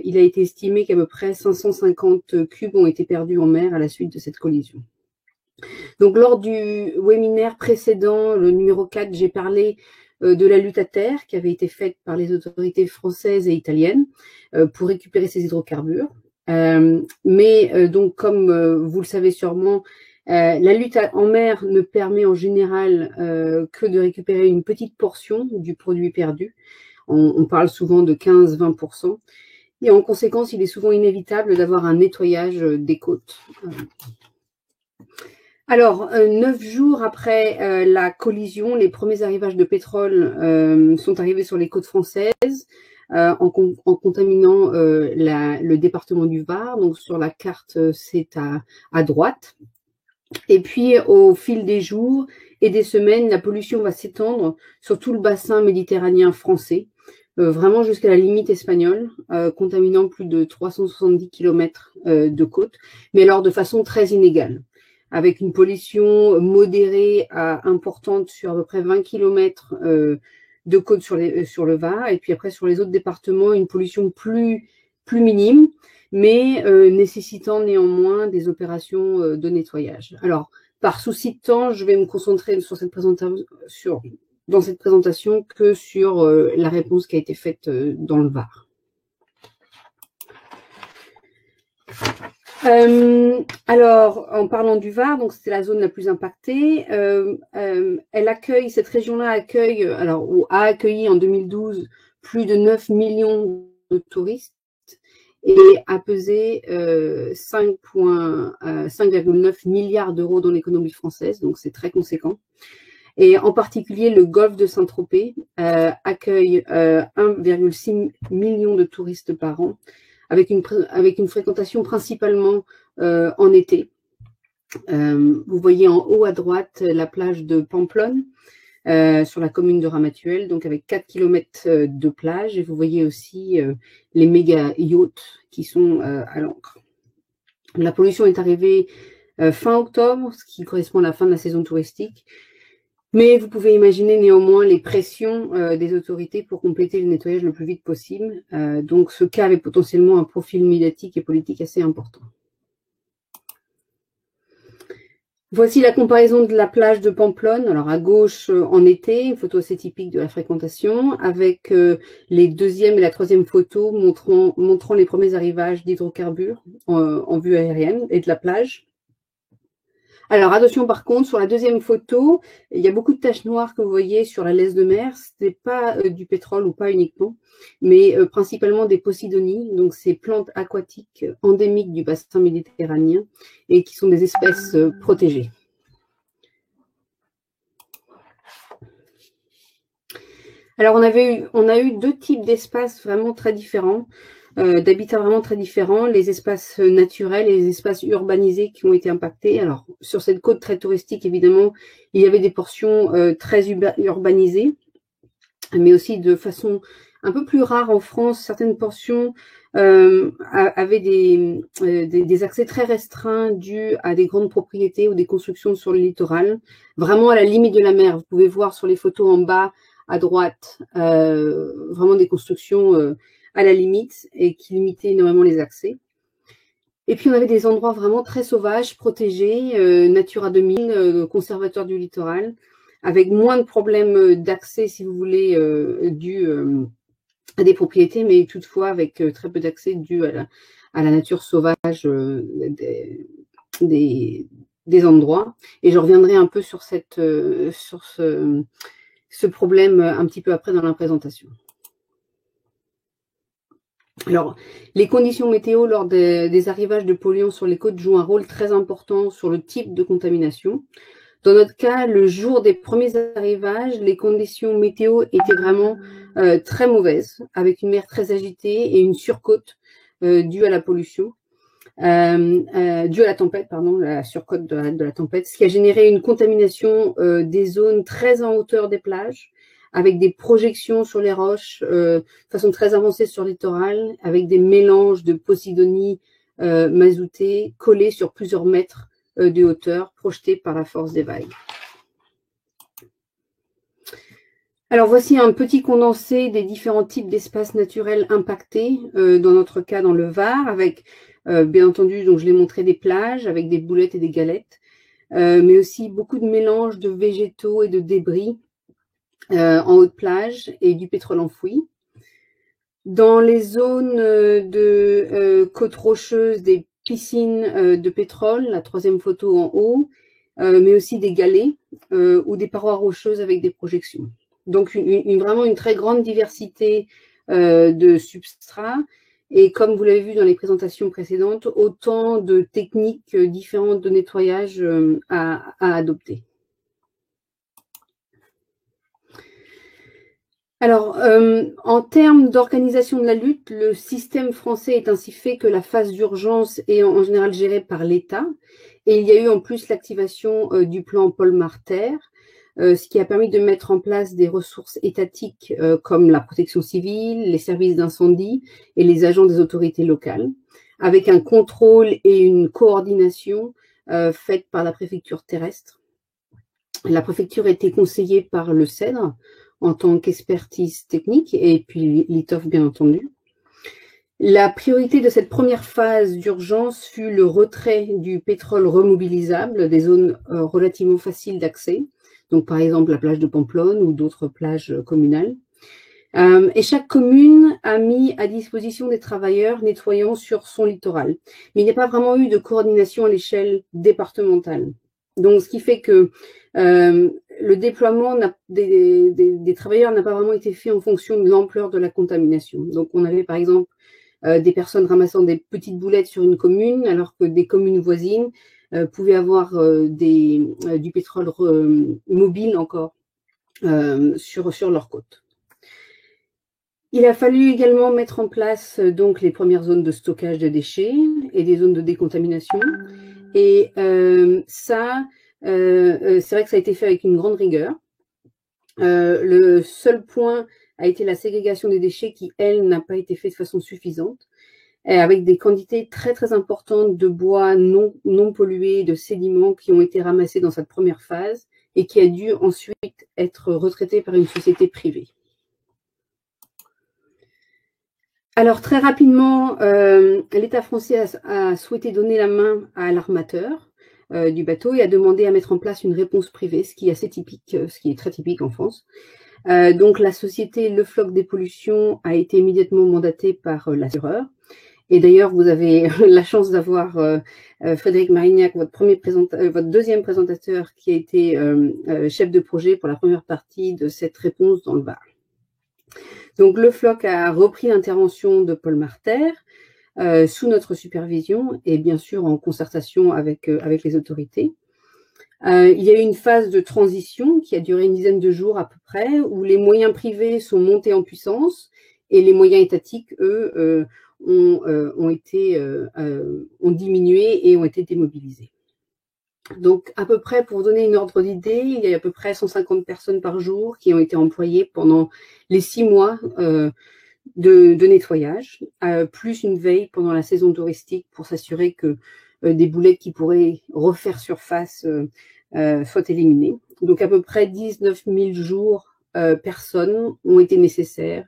il a été estimé qu'à peu près 550 cubes ont été perdus en mer à la suite de cette collision. Donc, lors du webinaire précédent, le numéro 4, j'ai parlé de la lutte à terre qui avait été faite par les autorités françaises et italiennes pour récupérer ces hydrocarbures. Donc, comme vous le savez sûrement, la lutte en mer ne permet en général que de récupérer une petite portion du produit perdu. On parle souvent de 15-20%. Et en conséquence, il est souvent inévitable d'avoir un nettoyage des côtes. Alors, 9 jours après la collision, les premiers arrivages de pétrole sont arrivés sur les côtes françaises en contaminant le département du Var. Donc, sur la carte, c'est à droite. Et puis, au fil des jours et des semaines, la pollution va s'étendre sur tout le bassin méditerranéen français, vraiment jusqu'à la limite espagnole, contaminant plus de 370 km de côte, mais alors de façon très inégale, avec une pollution modérée à importante sur à peu près 20 km de côte sur le Var, et puis après sur les autres départements, une pollution plus minime, mais nécessitant néanmoins des opérations de nettoyage. Alors, par souci de temps, je vais me concentrer sur cette dans cette présentation que sur la réponse qui a été faite dans le Var. Alors, en parlant du Var, donc c'était la zone la plus impactée. Cette région-là a accueilli en 2012 plus de 9 millions de touristes et a pesé 5,9 milliards d'euros dans l'économie française, donc c'est très conséquent. Et en particulier, le golfe de Saint-Tropez accueille 1,6 million de touristes par an, avec une fréquentation principalement en été. Vous voyez en haut à droite la plage de Pamplonne, sur la commune de Ramatuelle, donc avec 4 km de plage. Et vous voyez aussi les méga yachts qui sont à l'ancre. La pollution est arrivée fin octobre, ce qui correspond à la fin de la saison touristique. Mais vous pouvez imaginer néanmoins les pressions des autorités pour compléter le nettoyage le plus vite possible. Donc ce cas avait potentiellement un profil médiatique et politique assez important. Voici la comparaison de la plage de Pamplonne. Alors à gauche en été, une photo assez typique de la fréquentation, avec les deuxième et la troisième photos montrant les premiers arrivages d'hydrocarbures en vue aérienne et de la plage. Alors attention par contre, sur la deuxième photo, il y a beaucoup de taches noires que vous voyez sur la laisse de mer. Ce n'est pas du pétrole ou pas uniquement, mais principalement des posidonies, donc ces plantes aquatiques endémiques du bassin méditerranéen et qui sont des espèces protégées. Alors on a eu deux types d'espaces vraiment très différents. D'habitats vraiment très différents, les espaces naturels et les espaces urbanisés qui ont été impactés. Alors, sur cette côte très touristique, évidemment, il y avait des portions très urbanisées, mais aussi de façon un peu plus rare en France, certaines portions avaient des accès très restreints dus à des grandes propriétés ou des constructions sur le littoral, vraiment à la limite de la mer. Vous pouvez voir sur les photos en bas à droite, vraiment des constructions à la limite et qui limitaient énormément les accès. Et puis on avait des endroits vraiment très sauvages, protégés, Natura 2000, conservateurs du littoral, avec moins de problèmes d'accès, si vous voulez, dus à des propriétés, mais toutefois avec très peu d'accès dû à la nature sauvage des endroits. Et je reviendrai un peu sur ce problème un petit peu après dans la présentation. Alors, les conditions météo lors des arrivages de polluants sur les côtes jouent un rôle très important sur le type de contamination. Dans notre cas, le jour des premiers arrivages, les conditions météo étaient vraiment très mauvaises, avec une mer très agitée et une surcote due à la pollution, due à la tempête, pardon, la surcote de la tempête, ce qui a généré une contamination des zones très en hauteur des plages, avec des projections sur les roches de façon très avancée sur le littoral, avec des mélanges de posidonie mazoutée collés sur plusieurs mètres de hauteur, projetés par la force des vagues. Alors voici un petit condensé des différents types d'espaces naturels impactés, dans notre cas dans le Var, avec bien entendu, donc je l'ai montré, des plages avec des boulettes et des galettes, mais aussi beaucoup de mélanges de végétaux et de débris, en haute plage et du pétrole enfoui. Dans les zones de côtes rocheuses, des piscines de pétrole, la troisième photo en haut, mais aussi des galets ou des parois rocheuses avec des projections. Donc vraiment une très grande diversité de substrats et comme vous l'avez vu dans les présentations précédentes, autant de techniques différentes de nettoyage à adopter. Alors, en termes d'organisation de la lutte, le système français est ainsi fait que la phase d'urgence est en général gérée par l'État. Et il y a eu en plus l'activation du plan Paul Marter, ce qui a permis de mettre en place des ressources étatiques comme la protection civile, les services d'incendie et les agents des autorités locales, avec un contrôle et une coordination faite par la préfecture terrestre. La préfecture a été conseillée par le CEDRE, en tant qu'expertise technique, et puis l'ITOF, bien entendu. La priorité de cette première phase d'urgence fut le retrait du pétrole remobilisable des zones relativement faciles d'accès, donc par exemple la plage de Pamplonne ou d'autres plages communales. Et chaque commune a mis à disposition des travailleurs nettoyant sur son littoral. Mais il n'y a pas vraiment eu de coordination à l'échelle départementale. Donc, ce qui fait que le déploiement des travailleurs n'a pas vraiment été fait en fonction de l'ampleur de la contamination. Donc, on avait par exemple des personnes ramassant des petites boulettes sur une commune, alors que des communes voisines pouvaient avoir du pétrole mobile encore sur leur côte. Il a fallu également mettre en place donc les premières zones de stockage de déchets et des zones de décontamination. Et c'est vrai que ça a été fait avec une grande rigueur. Le seul point a été la ségrégation des déchets qui, elle, n'a pas été faite de façon suffisante, avec des quantités très très importantes de bois non pollués, de sédiments qui ont été ramassés dans cette première phase et qui a dû ensuite être retraité par une société privée. Alors très rapidement, l'État français a souhaité donner la main à l'armateur du bateau et a demandé à mettre en place une réponse privée, ce qui est assez typique, ce qui est très typique en France. Donc la société Le Floc Dépollution a été immédiatement mandatée par l'assureur. Et d'ailleurs, vous avez la chance d'avoir Frédéric Marignac, votre deuxième présentateur, qui a été chef de projet pour la première partie de cette réponse dans le Var. Donc, le Floc a repris l'intervention de Paul Marter sous notre supervision et bien sûr en concertation avec les autorités. Il y a eu une phase de transition qui a duré une dizaine de jours à peu près, où les moyens privés sont montés en puissance et les moyens étatiques, eux, ont diminué et ont été démobilisés. Donc, à peu près, pour vous donner une ordre d'idée, il y a à peu près 150 personnes par jour qui ont été employées pendant les 6 mois de nettoyage, plus une veille pendant la saison touristique pour s'assurer que des boulettes qui pourraient refaire surface soient éliminées. Donc, à peu près 19 000 jours personnes ont été nécessaires.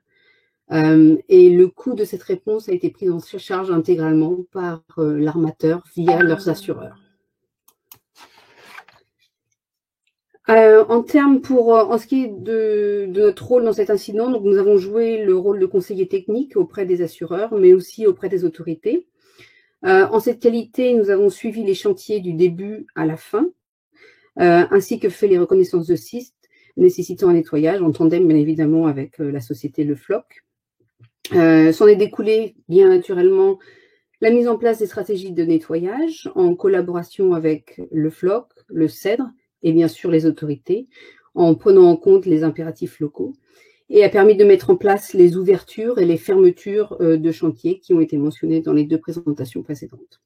Et le coût de cette réponse a été pris en charge intégralement par l'armateur via leurs assureurs. En ce qui est de notre rôle dans cet incident, donc nous avons joué le rôle de conseiller technique auprès des assureurs, mais aussi auprès des autorités. En cette qualité, nous avons suivi les chantiers du début à la fin, ainsi que fait les reconnaissances de sites nécessitant un nettoyage, en tandem bien évidemment avec la société Le Floc. S'en est découlé bien naturellement la mise en place des stratégies de nettoyage en collaboration avec Le Floc, le CEDRE et bien sûr les autorités, en prenant en compte les impératifs locaux, et a permis de mettre en place les ouvertures et les fermetures de chantiers qui ont été mentionnées dans les 2 présentations précédentes.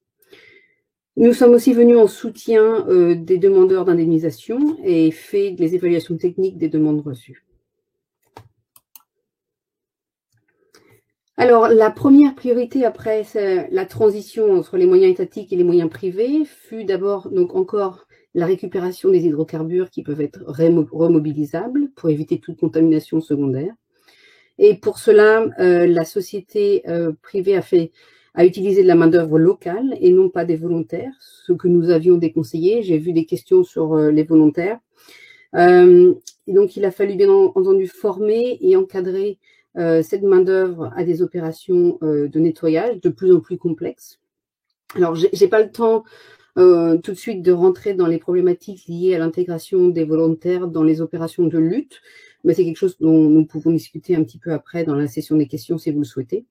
Nous sommes aussi venus en soutien des demandeurs d'indemnisation et fait les évaluations techniques des demandes reçues. Alors, la première priorité après la transition entre les moyens étatiques et les moyens privés fut d'abord donc encore la récupération des hydrocarbures qui peuvent être remobilisables pour éviter toute contamination secondaire. Et pour cela, la société privée a utilisé de la main-d'œuvre locale et non pas des volontaires, ce que nous avions déconseillé. J'ai vu des questions sur les volontaires. Et donc, il a fallu bien entendu former et encadrer cette main-d'œuvre à des opérations de nettoyage de plus en plus complexes. Alors, j'ai pas le temps tout de suite de rentrer dans les problématiques liées à l'intégration des volontaires dans les opérations de lutte, mais c'est quelque chose dont nous pouvons discuter un petit peu après dans la session des questions si vous le souhaitez.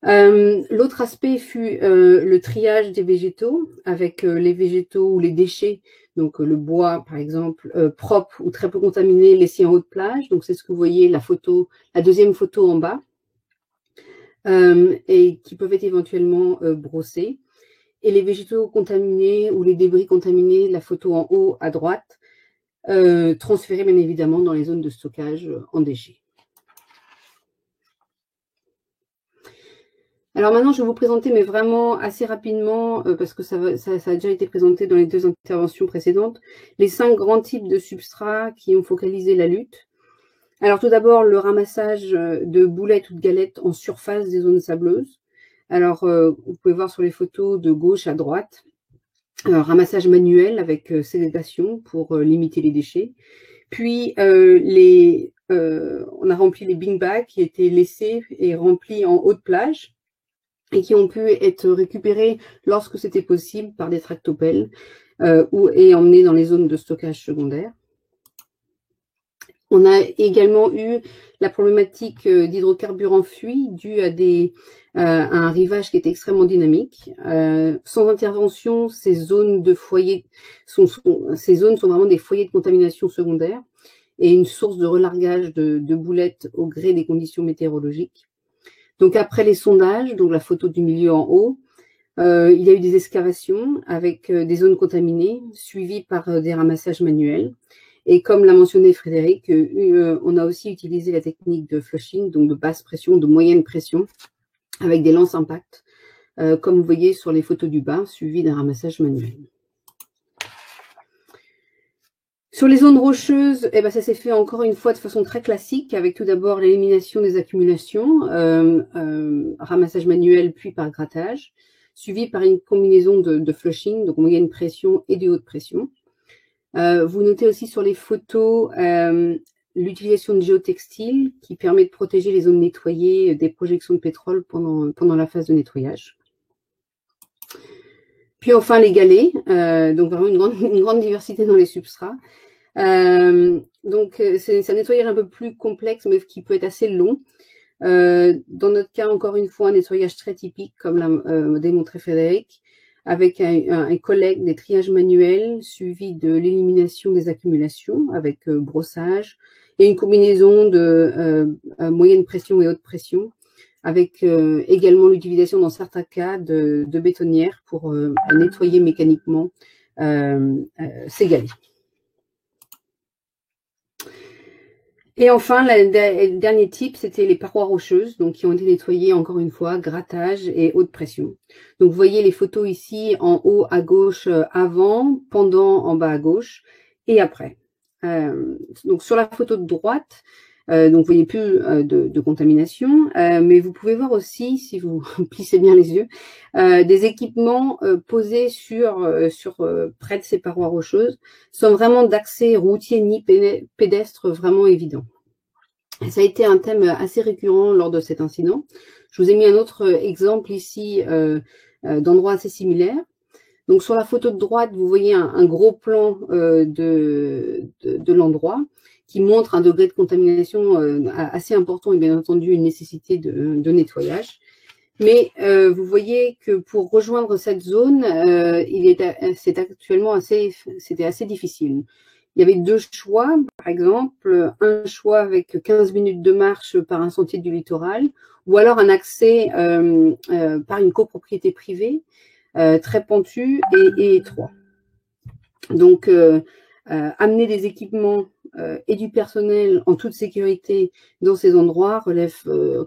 L'autre aspect fut le triage des végétaux, avec les végétaux ou les déchets, donc le bois par exemple, propre ou très peu contaminé, laissé en haut de plage. Donc c'est ce que vous voyez, la deuxième photo en bas, et qui peuvent être éventuellement brossés. Et les végétaux contaminés ou les débris contaminés, la photo en haut à droite, transférés bien évidemment dans les zones de stockage en déchets. Alors maintenant, je vais vous présenter, mais vraiment assez rapidement, parce que ça a déjà été présenté dans les 2 interventions précédentes, les 5 grands types de substrats qui ont focalisé la lutte. Alors tout d'abord, le ramassage de boulettes ou de galettes en surface des zones sableuses. Alors, vous pouvez voir sur les photos de gauche à droite, ramassage manuel avec ségrégation pour limiter les déchets. Puis, on a rempli les bin bags qui étaient laissés et remplis en haut de plage et qui ont pu être récupérés lorsque c'était possible par des tractopelles et emmenés dans les zones de stockage secondaire. On a également eu la problématique d'hydrocarbures enfouis due à un rivage qui était extrêmement dynamique. Sans intervention, ces zones sont vraiment des foyers de contamination secondaire et une source de relargage de boulettes au gré des conditions météorologiques. Donc après les sondages, donc la photo du milieu en haut, il y a eu des excavations avec des zones contaminées suivies par des ramassages manuels. Et comme l'a mentionné Frédéric, on a aussi utilisé la technique de flushing, donc de basse pression, de moyenne pression, avec des lances impact, comme vous voyez sur les photos du bas, suivi d'un ramassage manuel. Sur les zones rocheuses, eh ben, ça s'est fait encore une fois de façon très classique, avec tout d'abord l'élimination des accumulations, ramassage manuel puis par grattage, suivi par une combinaison de flushing, donc moyenne pression et de haute pression. Vous notez aussi sur les photos l'utilisation de géotextile qui permet de protéger les zones nettoyées des projections de pétrole pendant la phase de nettoyage. Puis enfin les galets, donc vraiment une grande diversité dans les substrats. Donc c'est un nettoyage un peu plus complexe mais qui peut être assez long. Dans notre cas, encore une fois, un nettoyage très typique comme l'a démontré Frédéric, avec un collègue des triages manuels suivi de l'élimination des accumulations avec brossage et une combinaison de moyenne pression et haute pression avec également l'utilisation dans certains cas de bétonnières pour nettoyer mécaniquement ces galets. Et enfin, le dernier type, c'était les parois rocheuses, donc qui ont été nettoyées encore une fois, grattage et haute pression. Donc vous voyez les photos ici en haut à gauche avant, pendant en bas à gauche et après. Donc sur la photo de droite, donc vous voyez plus de contamination, mais vous pouvez voir aussi, si vous plissez bien les yeux, des équipements posés près de ces parois rocheuses, sans vraiment d'accès routier ni pédestre vraiment évident. Et ça a été un thème assez récurrent lors de cet incident. Je vous ai mis un autre exemple ici d'endroits assez similaires. Donc sur la photo de droite, vous voyez un gros plan de l'endroit qui montre un degré de contamination assez important et bien entendu une nécessité de nettoyage. Mais vous voyez que pour rejoindre cette zone, c'était assez difficile. Il y avait deux choix, par exemple, un choix avec 15 minutes de marche par un sentier du littoral, ou alors un accès par une copropriété privée, très pentu et étroit. Donc, amener des équipements et du personnel en toute sécurité dans ces endroits relève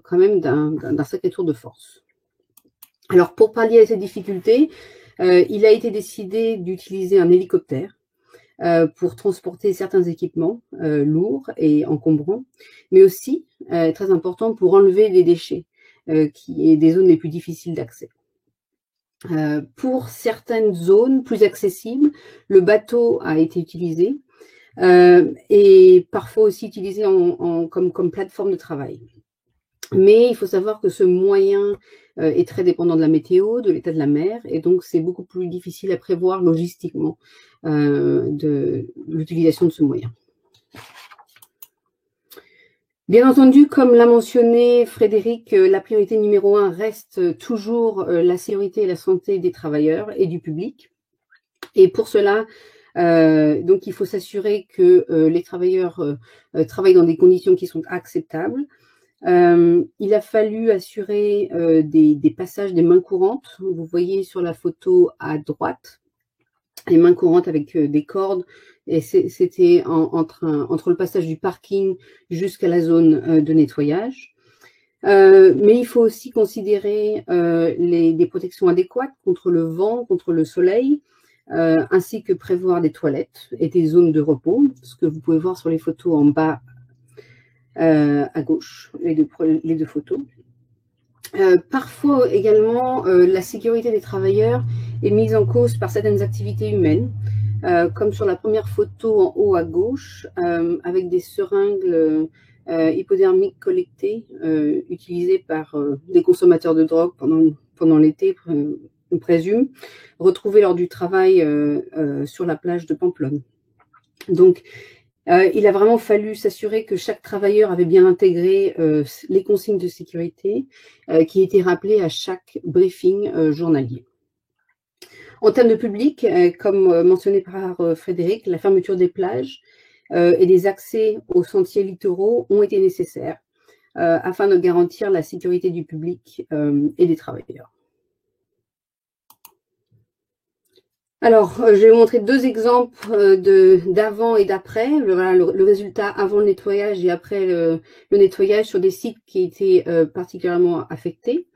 quand même d'un sacré tour de force. Alors, pour pallier à ces difficultés, il a été décidé d'utiliser un hélicoptère pour transporter certains équipements lourds et encombrants, mais aussi, très important, pour enlever les déchets, qui est des zones les plus difficiles d'accès. Pour certaines zones plus accessibles, le bateau a été utilisé et parfois aussi utilisé comme plateforme de travail. Mais il faut savoir que ce moyen est très dépendant de la météo, de l'état de la mer, et donc c'est beaucoup plus difficile à prévoir logistiquement de l'utilisation de ce moyen. Bien entendu, comme l'a mentionné Frédéric, la priorité numéro 1 reste toujours la sécurité et la santé des travailleurs et du public. Et pour cela, donc il faut s'assurer que les travailleurs travaillent dans des conditions qui sont acceptables. Il a fallu assurer des passages des mains courantes. Vous voyez sur la photo à droite, les mains courantes avec des cordes. Et c'était entre le passage du parking jusqu'à la zone de nettoyage. Mais il faut aussi considérer des protections adéquates contre le vent, contre le soleil, ainsi que prévoir des toilettes et des zones de repos, ce que vous pouvez voir sur les photos en bas à gauche, les deux photos. Parfois également, la sécurité des travailleurs est mise en cause par certaines activités humaines, comme sur la première photo en haut à gauche, avec des seringues hypodermiques collectées, utilisées par des consommateurs de drogue pendant l'été, on présume, retrouvées lors du travail sur la plage de Pamplonne. Donc, il a vraiment fallu s'assurer que chaque travailleur avait bien intégré les consignes de sécurité qui étaient rappelées à chaque briefing journalier. En termes de public, comme mentionné par Frédéric, la fermeture des plages et des accès aux sentiers littoraux ont été nécessaires afin de garantir la sécurité du public et des travailleurs. Alors, je vais vous montrer deux exemples d'avant et d'après. Voilà, le résultat avant le nettoyage et après le nettoyage sur des sites qui étaient particulièrement affectés.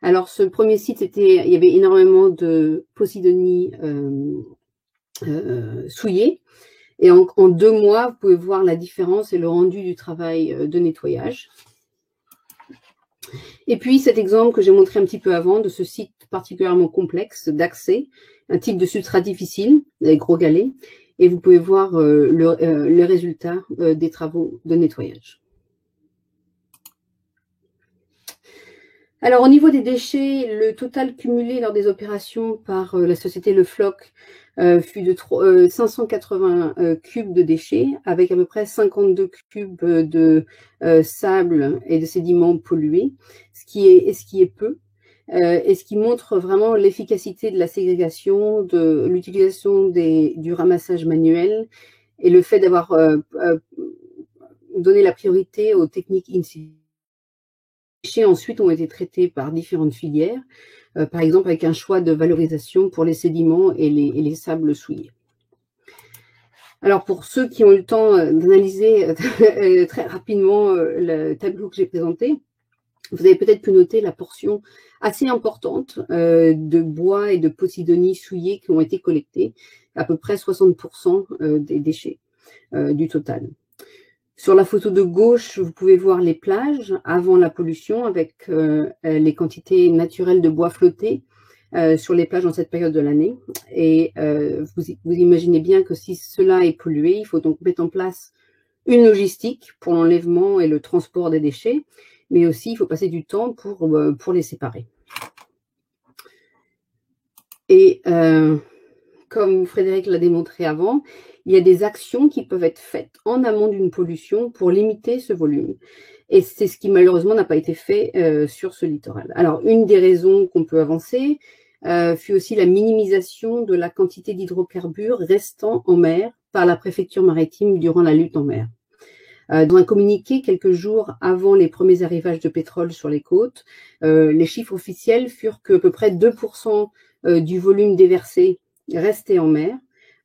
Alors, ce premier site, il y avait énormément de Posidonie souillée. Et en 2 mois, vous pouvez voir la différence et le rendu du travail de nettoyage. Et puis, cet exemple que j'ai montré un petit peu avant de ce site particulièrement complexe d'accès, un type de substrat difficile, avec gros galets, et vous pouvez voir le résultat des travaux de nettoyage. Alors, au niveau des déchets, le total cumulé lors des opérations par la société Le Floc fut de 580 cubes de déchets, avec à peu près 52 cubes de sable et de sédiments pollués, ce qui est peu, et ce qui montre vraiment l'efficacité de la ségrégation, de l'utilisation du ramassage manuel et le fait d'avoir donné la priorité aux techniques in situ. Les déchets ensuite ont été traités par différentes filières, par exemple avec un choix de valorisation pour les sédiments et les sables souillés. Alors pour ceux qui ont eu le temps d'analyser très rapidement le tableau que j'ai présenté, vous avez peut-être pu noter la portion assez importante de bois et de Posidonie souillés qui ont été collectés, à peu près 60% des déchets du total. Sur la photo de gauche, vous pouvez voir les plages avant la pollution avec les quantités naturelles de bois flotté sur les plages dans cette période de l'année. Et vous imaginez bien que si cela est pollué, il faut donc mettre en place une logistique pour l'enlèvement et le transport des déchets, mais aussi il faut passer du temps pour les séparer. Et comme Frédéric l'a démontré avant, il y a des actions qui peuvent être faites en amont d'une pollution pour limiter ce volume. Et c'est ce qui malheureusement n'a pas été fait sur ce littoral. Alors, une des raisons qu'on peut avancer fut aussi la minimisation de la quantité d'hydrocarbures restant en mer par la préfecture maritime durant la lutte en mer. Dans un communiqué quelques jours avant les premiers arrivages de pétrole sur les côtes, les chiffres officiels furent qu'à peu près 2% du volume déversé restait en mer,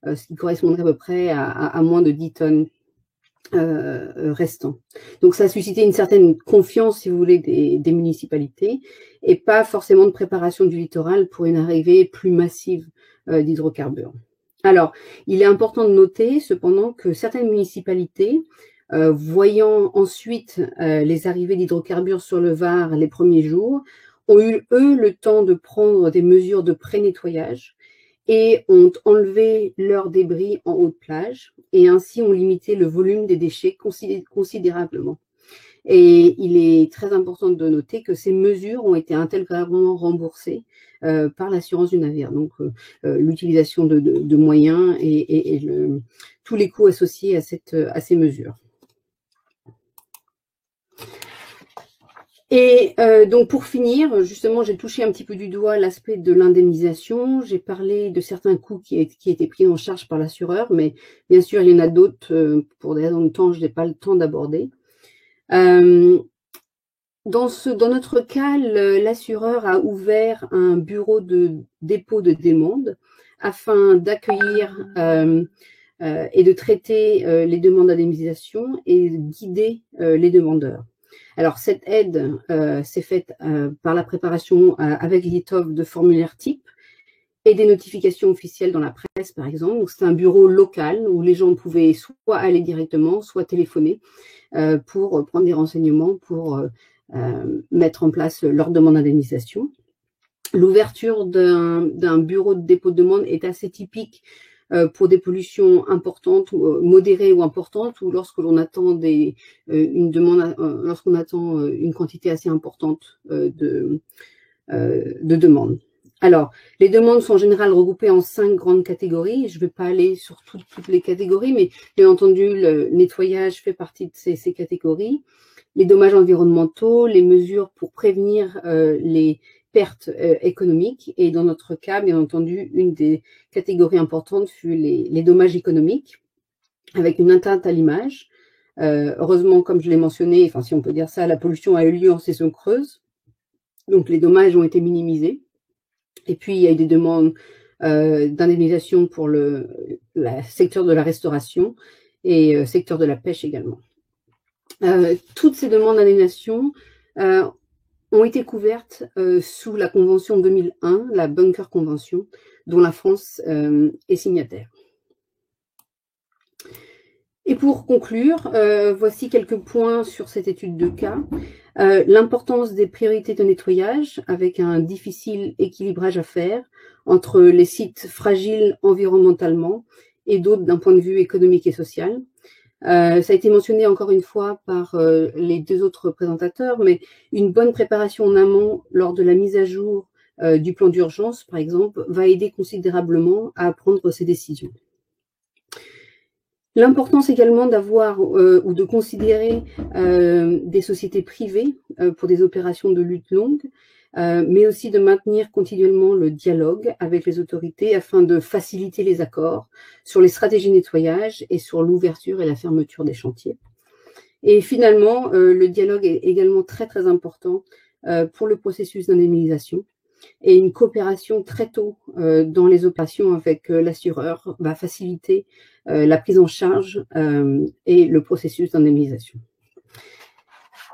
ce qui correspondrait à peu près à moins de 10 tonnes restants. Donc ça a suscité une certaine confiance, si vous voulez, des municipalités et pas forcément de préparation du littoral pour une arrivée plus massive d'hydrocarbures. Alors, il est important de noter cependant que certaines municipalités, voyant ensuite les arrivées d'hydrocarbures sur le Var les premiers jours, ont eu, eux, le temps de prendre des mesures de pré-nettoyage et ont enlevé leurs débris en haute plage et ainsi ont limité le volume des déchets considérablement. Et il est très important de noter que ces mesures ont été intégralement remboursées par l'assurance du navire. Donc, l'utilisation de moyens et tous les coûts associés à ces mesures. Et donc pour finir, justement, j'ai touché un petit peu du doigt l'aspect de l'indemnisation. J'ai parlé de certains coûts qui étaient pris en charge par l'assureur, mais bien sûr, il y en a d'autres, pour des raisons de temps, je n'ai pas le temps d'aborder. Dans notre cas, l'assureur a ouvert un bureau de dépôt de demande afin d'accueillir et de traiter les demandes d'indemnisation et guider les demandeurs. Alors, cette aide s'est faite par la préparation avec l'ITOV de formulaires types et des notifications officielles dans la presse, par exemple. Donc, c'est un bureau local où les gens pouvaient soit aller directement, soit téléphoner pour prendre des renseignements, pour mettre en place leur demande d'indemnisation. L'ouverture d'un bureau de dépôt de demande est assez typique pour des pollutions importantes, modérées ou importantes, ou lorsque l'on attend une demande, lorsqu'on attend une quantité assez importante de demandes. Alors, les demandes sont en général regroupées en 5 grandes catégories. Je ne vais pas aller sur toutes les catégories, mais bien entendu, le nettoyage fait partie de ces catégories. Les dommages environnementaux, les mesures pour prévenir les pertes économiques, et dans notre cas, bien entendu, une des catégories importantes fut les dommages économiques, avec une atteinte à l'image. Heureusement, comme je l'ai mentionné, enfin si on peut dire ça, la pollution a eu lieu en saison creuse, donc les dommages ont été minimisés. Et puis, il y a eu des demandes d'indemnisation pour le secteur de la restauration et secteur de la pêche également. Toutes ces demandes d'indemnisation ont été couvertes sous la Convention 2001, la Bunker Convention, dont la France est signataire. Et pour conclure, voici quelques points sur cette étude de cas. L'importance des priorités de nettoyage, avec un difficile équilibrage à faire entre les sites fragiles environnementalement et d'autres d'un point de vue économique et social. Ça a été mentionné encore une fois par les deux autres présentateurs, mais une bonne préparation en amont lors de la mise à jour du plan d'urgence, par exemple, va aider considérablement à prendre ces décisions. L'importance également d'avoir ou de considérer des sociétés privées pour des opérations de lutte longue, mais aussi de maintenir continuellement le dialogue avec les autorités afin de faciliter les accords sur les stratégies de nettoyage et sur l'ouverture et la fermeture des chantiers. Et finalement, le dialogue est également très très important pour le processus d'indemnisation. Et une coopération très tôt dans les opérations avec l'assureur va faciliter la prise en charge et le processus d'indemnisation.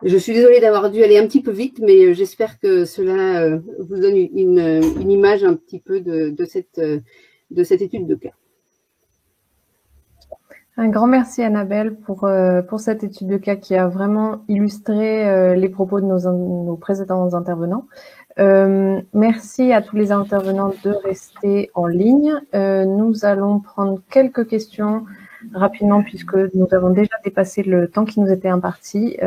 Je suis désolée d'avoir dû aller un petit peu vite, mais j'espère que cela vous donne une image un petit peu de cette étude de cas. Un grand merci Annabelle pour cette étude de cas qui a vraiment illustré les propos de nos précédents intervenants. Merci à tous les intervenants de rester en ligne. Nous allons prendre quelques questions rapidement puisque nous avons déjà dépassé le temps qui nous était imparti,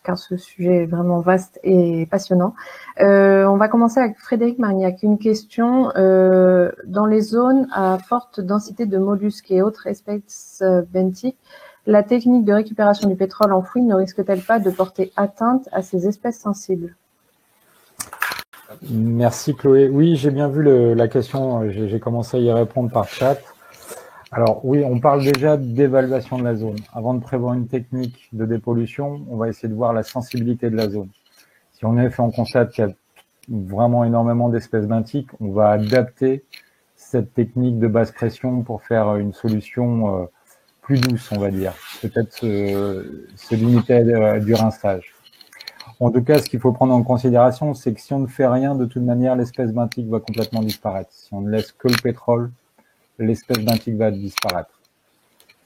car ce sujet est vraiment vaste et passionnant. On va commencer avec Frédéric Marignac. Une question, dans les zones à forte densité de mollusques et autres espèces benthiques, la technique de récupération du pétrole enfoui ne risque-t-elle pas de porter atteinte à ces espèces sensibles ? Merci Chloé. Oui, j'ai bien vu la question, j'ai commencé à y répondre par chat. Alors oui, on parle déjà d'évaluation de la zone. Avant de prévoir une technique de dépollution, on va essayer de voir la sensibilité de la zone. Si en effet on constate qu'il y a vraiment énormément d'espèces benthiques, on va adapter cette technique de basse pression pour faire une solution plus douce, on va dire. Peut-être se limiter à du rinçage. En tout cas, ce qu'il faut prendre en considération, c'est que si on ne fait rien, de toute manière, l'espèce benthique va complètement disparaître. Si on ne laisse que le pétrole, l'espèce benthique va disparaître.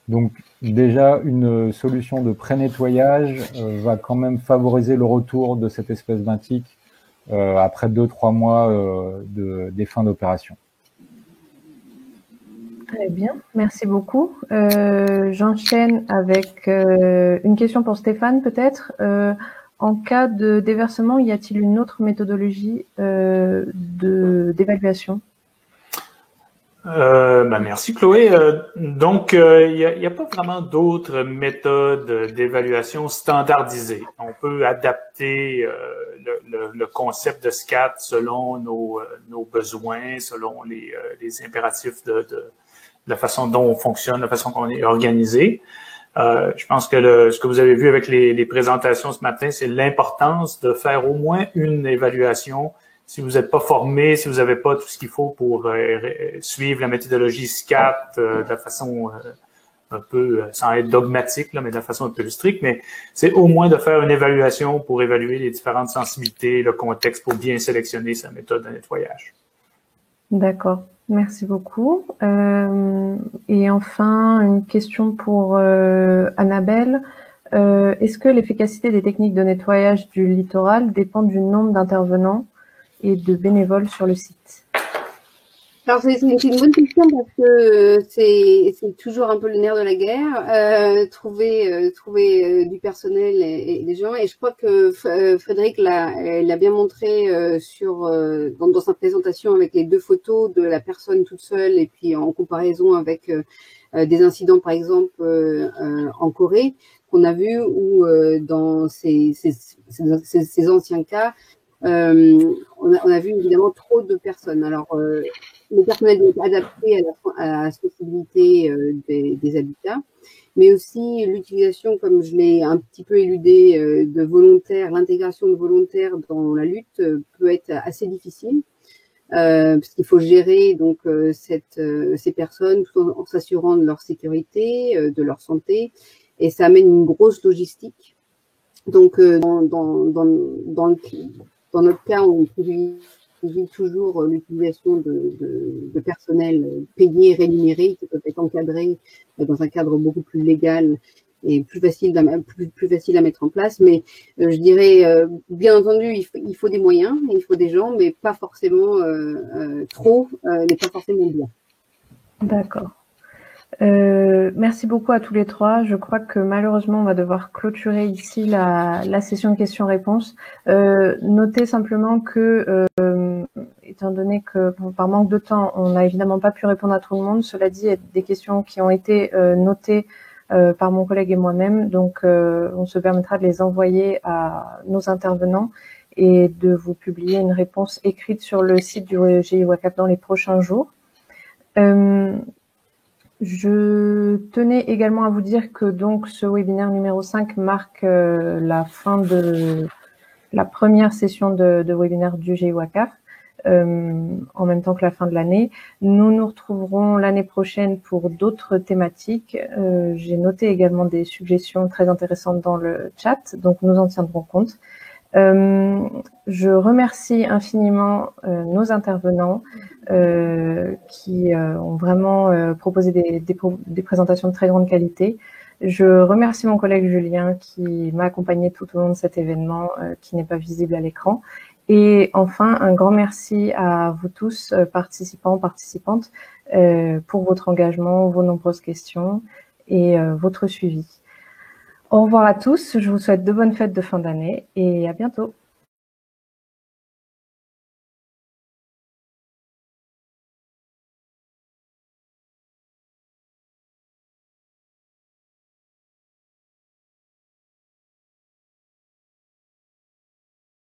Donc, déjà, une solution de pré-nettoyage va quand même favoriser le retour de cette espèce benthique après 2-3 mois des fins d'opération. Très bien, merci beaucoup. J'enchaîne avec une question pour Stéphane, peut-être. En cas de déversement, y a-t-il une autre méthodologie d'évaluation ? Merci Chloé. Donc, il n'y a pas vraiment d'autres méthodes d'évaluation standardisées. On peut adapter le concept de SCAT selon nos besoins, selon les impératifs de la façon dont on fonctionne, la façon qu'on est organisé. Je pense que ce que vous avez vu avec les présentations ce matin, c'est l'importance de faire au moins une évaluation. Si vous n'êtes pas formé, si vous n'avez pas tout ce qu'il faut pour suivre la méthodologie SCAT de la façon un peu, sans être dogmatique, là, mais de la façon un peu stricte, mais c'est au moins de faire une évaluation pour évaluer les différentes sensibilités, le contexte pour bien sélectionner sa méthode de nettoyage. D'accord. Merci beaucoup. Et enfin, une question pour Annabelle. Est-ce que l'efficacité des techniques de nettoyage du littoral dépend du nombre d'intervenants et de bénévoles sur le site? Alors, c'est une bonne question parce que c'est toujours un peu le nerf de la guerre, trouver du personnel et des gens. Et je crois que Frédéric l'a bien montré dans sa présentation avec les deux photos de la personne toute seule et puis en comparaison avec des incidents, par exemple, en Corée, qu'on a vu où dans ces anciens cas, on a vu évidemment trop de personnes. Alors, le personnel doit être adapté à la sensibilité des habitats, mais aussi l'utilisation, comme je l'ai un petit peu éludé, de volontaires, l'intégration de volontaires dans la lutte peut être assez difficile. parce qu'il faut gérer donc ces personnes tout en s'assurant de leur sécurité, de leur santé, et ça amène une grosse logistique. Donc dans notre cas, on privilégie toujours l'utilisation de personnel payé, rémunéré, qui peuvent être encadrés dans un cadre beaucoup plus légal et plus facile à mettre en place. Mais je dirais, bien entendu, il faut des moyens, il faut des gens, mais pas forcément trop, n'est pas forcément bien. D'accord. Merci beaucoup à tous les trois. Je crois que malheureusement, on va devoir clôturer ici la session de questions-réponses. Notez simplement que, étant donné que par manque de temps, on n'a évidemment pas pu répondre à tout le monde. Cela dit, il y a des questions qui ont été notées par mon collègue et moi-même. Donc, on se permettra de les envoyer à nos intervenants et de vous publier une réponse écrite sur le site du GI WACAF dans les prochains jours. Je tenais également à vous dire que donc ce webinaire numéro 5 marque la fin de la première session de webinaire du GI WACAF, en même temps que la fin de l'année. Nous nous retrouverons l'année prochaine pour d'autres thématiques. J'ai noté également des suggestions très intéressantes dans le chat, donc nous en tiendrons compte. Je remercie infiniment nos intervenants qui ont vraiment proposé des présentations de très grande qualité. Je remercie mon collègue Julien qui m'a accompagné tout au long de cet événement qui n'est pas visible à l'écran. Et enfin, un grand merci à vous tous, participants, participantes, pour votre engagement, vos nombreuses questions et votre suivi. Au revoir à tous, je vous souhaite de bonnes fêtes de fin d'année et à bientôt.